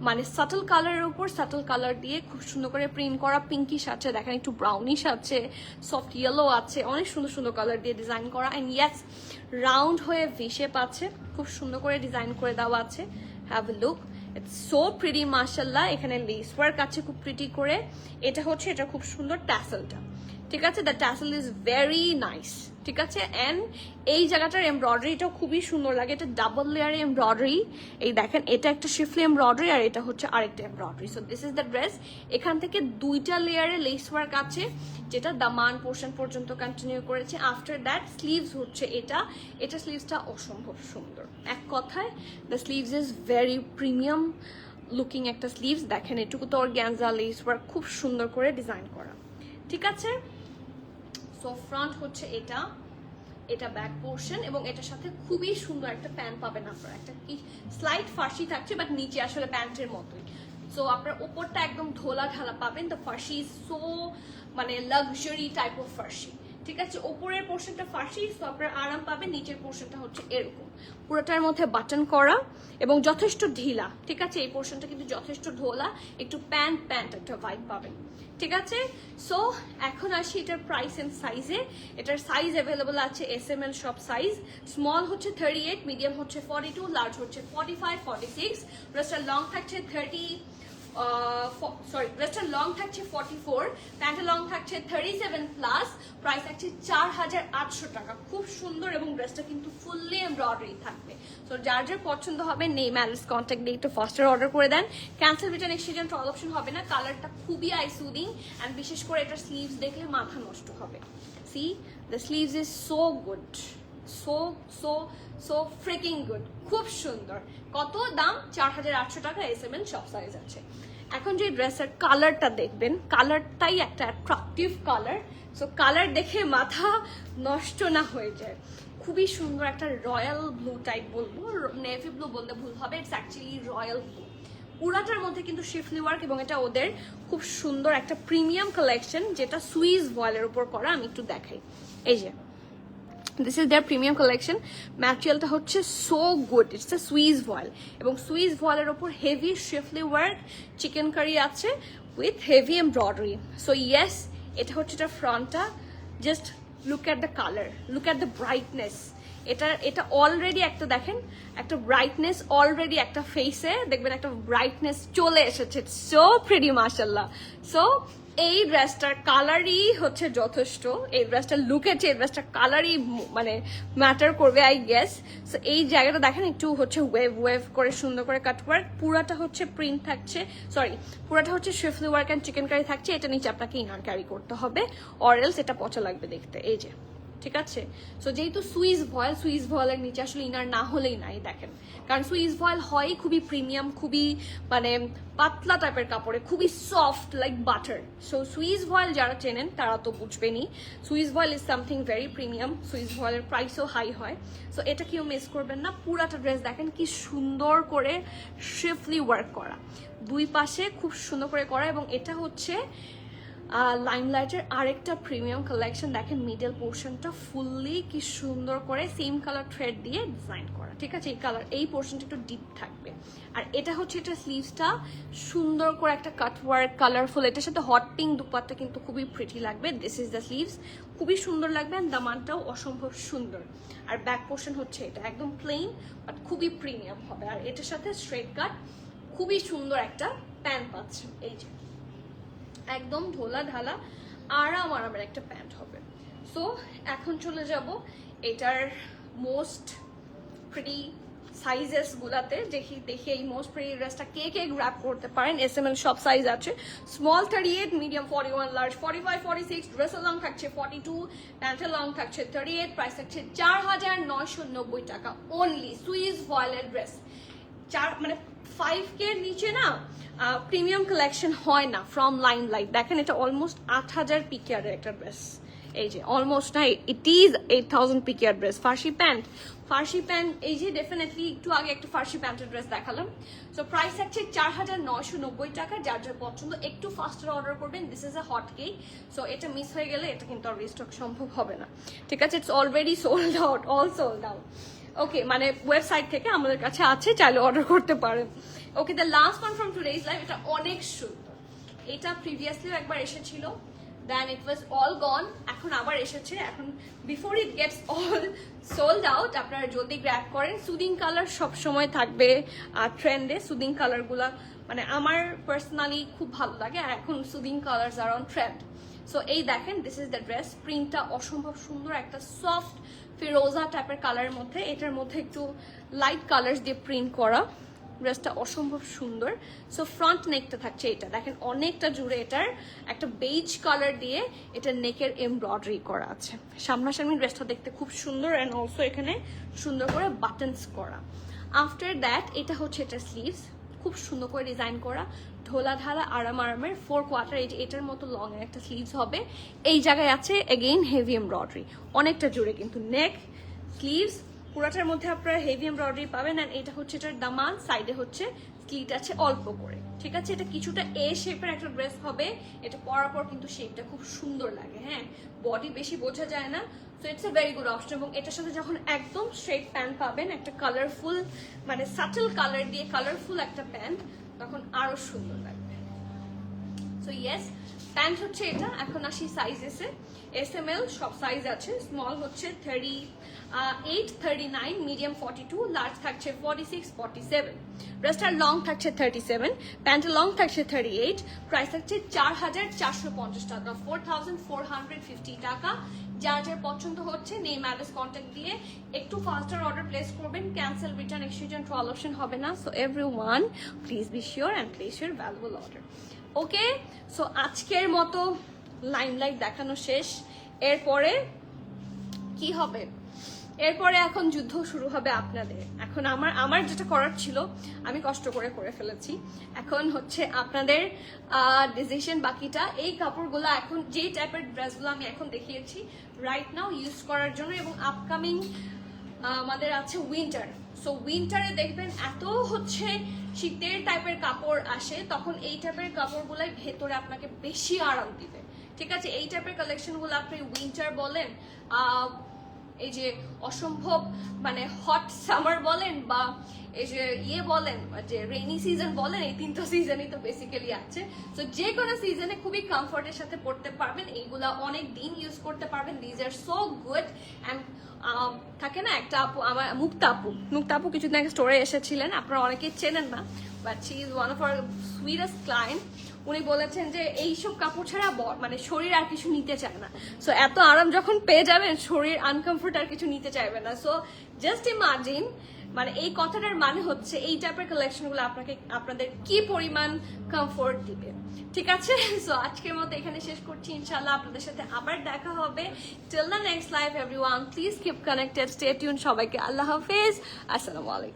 মানে সাটল কালারের উপর সাটল কালার দিয়ে খুব সুন্দর করে প্রিন্ট করা। পিঙ্কিশ আছে, দেখেন একটু ব্রাউনিশ আছে, সফট ইয়েলো আছে, অনেক সুন্দর সুন্দর কালার দিয়ে ডিজাইন করা। অ্যান্ড ইয়েস, রাউন্ড হয়ে ভি শেপ আছে, খুব সুন্দর করে ডিজাইন করে দেওয়া আছে। Have a look, it's so pretty মাশাআল্লাহ। এখানে লেস ওয়ার্ক আছে খুব প্রিটি করে। এটা খুব সুন্দর ট্যাসেলটা, ঠিক আছে? The tassel is very nice, ঠিক আছে? অ্যান্ড এই জায়গাটার এমব্রয়ডারিটাও খুবই সুন্দর লাগে, এটা ডাবল লেয়ারে এমব্রয়ডারি। এই দেখেন, এটা একটা শিফলি এমব্রয়ডারি আর এটা হচ্ছে আরেকটা embroidery. So this is the dress. এখান থেকে 2টা লেয়ারে লেস ওয়ার্ক আছে, যেটা দামান পোর্শন পর্যন্ত কন্টিনিউ করেছে। আফটার দ্যাট স্লিভস হচ্ছে এটা স্লিভসটা অসম্ভব সুন্দর। এক কথায় the sleeves is very premium looking একটা স্লিভস। দেখেন এটুকু তো অর্গানজা লেস ওয়ার্ক খুব সুন্দর করে ডিজাইন করা, ঠিক আছে? সো ফ্রন্ট হচ্ছে এটা ব্যাক পোর্শন, এবং এটার সাথে খুবই সুন্দর একটা প্যান্ট পাবেন আপনারা। একটা কি স্লাইট ফার্সি থাকছে, বাট নিচে আসলে প্যান্টের মতোই। সো আপনার ওপরটা একদম ঢোলা ঢালা পাবেন। দ্য ফার্সি ইজ সো মানে লাক্সারি টাইপ অফ ফার্সি, ঠিক আছে? ওপরের পোর্শনটা ফার্সি, সো আপনার আরাম পাবেন। নিচের পোর্শনটা হচ্ছে এরকম, পুরোটার মধ্যে বাটন করা এবং যথেষ্ট ঢিলা, ঠিক আছে? এই পোর্শনটা কিন্তু যথেষ্ট ঢোলা, একটু প্যান্ট একটা ভাইব পাবেন, ঠিক আছে? সো এখন আসি এটার প্রাইস এন্ড সাইজে। এটার সাইজ অ্যাভেলেবল আছে SML সব সাইজ। স্মল হচ্ছে 38, মিডিয়াম হচ্ছে 42, লার্জ হচ্ছে 45, 46। ড্রেসটার লং থাকছে ড্রেসটার লং থাকছে 44, প্যান্টের লং থাকছে 37 প্লাস। প্রাইস থাকছে 4800 টাকা, খুব সুন্দর। এবং ড্রেসটা কিন্তু ফুললি এমব্রয়ডারি থাকবে। সো যার যার পছন্দ হবে নেম অ্যাড্রেস কন্ট্যাক্ট দিয়ে একটু ফাস্টার অর্ডার করে দেন। Cancel, return, exchange all option হবে না। কালারটা খুবই আই সুদিং, অ্যান্ড বিশেষ করে এটার স্লিভস দেখলে মাথা নষ্ট হবে। C the sleeves is so good, so freaking good, খুব সুন্দর। কত দাম? 4800 টাকা। SML সব সাইজ আছে। এখন যে ড্রেসের কালারটা দেখবেন, কালারটাই একটা অ্যাট্রাকটিভ কালার। সো কালার দেখে মাথা নষ্ট না হয়ে যায়। খুবই সুন্দর একটা রয়্যাল ব্লু টাইপ বলবো, নেভি ব্লু বলতে ভুল হবে, ইটস অ্যাকচুয়ালি রয়্যাল ব্লু। পুরাটার মধ্যে কিন্তু শিফলি ওয়ার্ক, এবং এটা ওদের খুব সুন্দর একটা প্রিমিয়াম কালেকশন, যেটা সুইস ভয়েলের উপর করা। আমি একটু দেখাই, এই যে this is their premium collection. ম্যাটেরিয়ালটা হচ্ছে so good, it's a Swiss voile, এবং সুইস ভয়েলের ওপর heavy schiffli work, chikankari আছে with heavy embroidery. So yes, এটা হচ্ছে এটা ফ্রন্টটা। Just look at the colour, look at the brightness. এটা অলরেডি একটা দেখেন, একটা ব্রাইটনেস অলরেডি একটা ফেসে দেখবেন, একটা ব্রাইটনেস চলে এসেছে। সো প্রিটি মাশাআল্লাহ। সো এই ড্রেসটার কালারই হচ্ছে যথেষ্ট। এই ড্রেসটার লুকের চেয়ে এই ড্রেসটার কালারই মানে ম্যাটার করবে আই গেস। সো এই জায়গাটা দেখেন একটু হচ্ছে ওয়েভ করে সুন্দর করে কাটওয়ার্ক, পুরাটা হচ্ছে প্রিন্ট থাকছে, পুরাটা হচ্ছে শিফলি ওয়ার্ক অ্যান্ড চিকেন কারি থাকছে। এটা নিচে আপনাকে ইনার ক্যারি করতে হবে, অর এলস এটা পচা লাগবে দেখতে। এই যে ঠিক আছে। সো যেহেতু সুইস ভয়েলের নিচে আসলে ইনার না হলেই নাই, দেখেন, কারণ সুইস ভয়েল হয় খুবই প্রিমিয়াম, খুবই মানে পাতলা টাইপের কাপড়ে, খুবই soft like butter. So Swiss voile যারা চেনেন তারা তো বুঝবেনই, Swiss voile is something very premium, Swiss ভয়েলের প্রাইসও হাই হয়। সো এটা কেউ মিস করবেন না। পুরাটা ড্রেস দেখেন কি সুন্দর করে শিফলি ওয়ার্ক করা, দুই পাশে খুব সুন্দর করে করা, এবং এটা হচ্ছে লাইমলাইটের আরেকটা প্রিমিয়াম কালেকশন। দেখেন মিডল পোর্শনটা ফুললি কি সুন্দর করে সেম কালার থ্রেড দিয়ে ডিজাইন করা, ঠিক আছে। এই পোর্শনটা একটু ডিপ থাকবে। আর এটা হচ্ছে এটা স্লিভসটা সুন্দর করে একটা কাটওয়ার্ক কালারফুল, এটার সাথে হট পিঙ্ক দুপাট্টা কিন্তু খুবই প্রিটি লাগবে। দিস ইজ দ্য স্লিভস, খুবই সুন্দর লাগবে, আর দামানটাও অসম্ভব সুন্দর। আর ব্যাক পোর্শন হচ্ছে এটা একদম প্লেন বাট খুবই প্রিমিয়াম হবে। আর এটার সাথে স্ট্রেট কাট খুবই সুন্দর একটা প্যান্ট পাচ্ছেন, এই যে একদম ঢোলা ঢালা আরামের একটা প্যান্ট হবে। সো এখন চলে যাব এটার মোস্ট প্রিটি সাইজেস গুলাতে। দেখি এই মোস্ট প্রিটি ড্রেসটা কে গ্র্যাব করতে পারেন। SML সব সাইজ আছে, স্মল 38, মিডিয়াম 41, লার্জ 45, 46, ড্রেসের লং থাকছে 42, প্যান্টের লং থাকছে 38, প্রাইস থাকছে 4,990 টাকা অনলি। সুইস ভয়েলের ড্রেস মানে 5K এর নিচে না প্রিমিয়াম কালেকশন হয় না ফ্রম লাইমলাইট। দেখেন এটা অলমোস্ট 8,000 PKR এর একটা ড্রেস, এই যে অলমোস্ট না, it is 8,000 PKR dress. Farsi pant এই যে ডেফিনেটলি একটু আগে একটা ফার্সি প্যান্টের ড্রেস দেখালাম। সো প্রাইস থাকছে 4,990 টাকা। যার যার পছন্দ একটু ফাস্টার অর্ডার করবেন, this is a hot cake. So এটা মিস হয়ে গেলে এটা কিন্তু আর রিস্টক সম্ভব হবে না, ঠিক আছে। It's already sold out, all sold out. Okay, মানে ওয়েবসাইট থেকে আমাদের কাছে আছে, চাইলে অর্ডার করতে পারেন। Okay, the last one from today's live, এটা অনেক সুন্দর। এটা প্রিভিয়াসলিও একবার এসেছিল, দেন ইট ওয়াজ অল গন, এখন আবার এসেছে। এখন before it gets all sold out আপনারা জলদি গ্র্যাব করেন। সুদিং কালার সবসময় থাকবে ট্রেন্ডে, সুদিং কালারগুলা মানে আমার পার্সোনালি খুব ভালো লাগে, আর এখন soothing colours are on trend. So এই দেখেন, দিস ইজ দ্য ড্রেস, প্রিন্টটা অসম্ভব সুন্দর, একটা সফট ফিরোজা টাইপের কালারের মধ্যে, এটার মধ্যে একটু লাইট কালার্স দিয়ে প্রিন্ট করা, ড্রেসটা অসম্ভব সুন্দর। সো ফ্রন্ট নেকটা থাকছে এটা দেখেন অনেকটা জুড়ে, এটার একটা বেজ কালার দিয়ে এটা নেকের এমব্রয়ডারি করা আছে। সামনাসামনি ড্রেসটা দেখতে খুব সুন্দর, অ্যান্ড অলসো এখানে সুন্দর করে বাটনস করা। আফটার দ্যাট এটা হচ্ছে এটা স্লিভস, খুব সুন্দর করে ডিজাইন করা, ঢোলা ঢালা আরামের 4 কোয়ার্টার, এটার মতো লং এর একটা স্লিভস হবে। এই জায়গায় আছে এগেইন হেভি এমব্রয়ডারি অনেকটা জুড়ে, কিন্তু নেক স্লিভস পুরাটার মধ্যে আপনারা হেভি এমব্রয়ডারি পাবেন। অ্যান্ড এটা হচ্ছে এটার দামান, সাইডে হচ্ছে স্লিট আছে অল্প করে, ঠিক আছে। এটা কিছুটা এ শেপের একটা ড্রেস হবে, এটা পরার পর কিন্তু শেপটা খুব সুন্দর লাগে, হ্যাঁ, বডি বেশি বোঝা যায় না। So it's a very good option. এবং এটার সাথে যখন একদম স্ট্রেট প্যান্ট পাবেন, একটা কালারফুল মানে সাটল কালার দিয়ে কালারফুল একটা প্যান্ট, তখন আরো সুন্দর লাগবে। সো ইয়েস, প্যান্ট হচ্ছে এটা। এখন আসি সাইজেসে। SML সব সাইজ আছে, স্মল হচ্ছে 38, 39, মিডিয়াম 42, লার্জ থাকছে 46, 47, ড্রেসটার লং থাকছে 37, প্যান্টের লং থাকছে 38, প্রাইস থাকছে 4,450 টাকা, 4,450 টাকা। যার যার পছন্দ হচ্ছে নেম অ্যাড্রেস কন্ট্যাক্ট দিয়ে একটু ফাস্টার অর্ডার প্লেস করবেন, cancel return exchange and trial option হবে না। So everyone please be sure and place your valuable order. Okay, so আজকের মতো লাইমলাইট দেখানো শেষ। এরপরে কি হবে? এরপরে এখন যুদ্ধ শুরু হবে আপনাদের। এখন আমার যেটা করার ছিল আমি কষ্ট করে ফেলেছি, এখন হচ্ছে আপনাদের ডিসিশন বাকিটা। এই কাপড়গুলো এখন যে টাইপের ড্রেসগুলো আমি এখন দেখিয়েছি রাইট নাও ইউজ করার জন্য, এবং আপকামিং আমাদের আছে উইন্টার। সো উইন্টারে দেখবেন এত হচ্ছে শীতের টাইপের কাপড় আসে, তখন এই টাইপের কাপড়গুলাই ভেতরে আপনাকে বেশি আরাম দিবে, ঠিক আছে। এই টাইপের কালেকশনগুলো আপনি উইন্টার বলেন, এই যে অসম্ভব মানে হট সামার বলেন, বা এই যে বলেন যে রেইনি সিজন বলেন, এই তিনটা সিজনই তো বেসিক্যালি আছে। তো যে কোনো সিজনে খুবই কমফোর্টের সাথে পড়তে পারবেন, এইগুলা অনেক দিন ইউজ করতে পারবেন। These are so good. And থাকে না একটা আপু, আমার মুক্তা আপু কিছুদিন আগে স্টোরে এসেছিলেন, আপনারা অনেকেই চেনেন না, but she is one of our sweetest client. উনি বলেছেন যে এইসব কাপড় ছাড়া মানে শরীর আর কিছু নিতে চায় না। সো এত আরাম যখন পেয়ে যাবেন শরীর আনকমফোর্ট আর কিছু নিতে চাইবে না। সো জাস্ট ইমাজিন, মানে এই কথাটার মানে হচ্ছে এই টাইপের কালেকশনগুলো আপনাদের কি পরিমাণ কমফোর্ট দিবে। ঠিক আছে, সো আজকের মতো এখানে শেষ করছি। ইনশাআল্লাহ আপনাদের সাথে আবার দেখা হবে। Till the next live everyone, please keep connected, stay tune. সবাইকে আল্লাহ হাফেজ, আসসালামু আলাইকুম।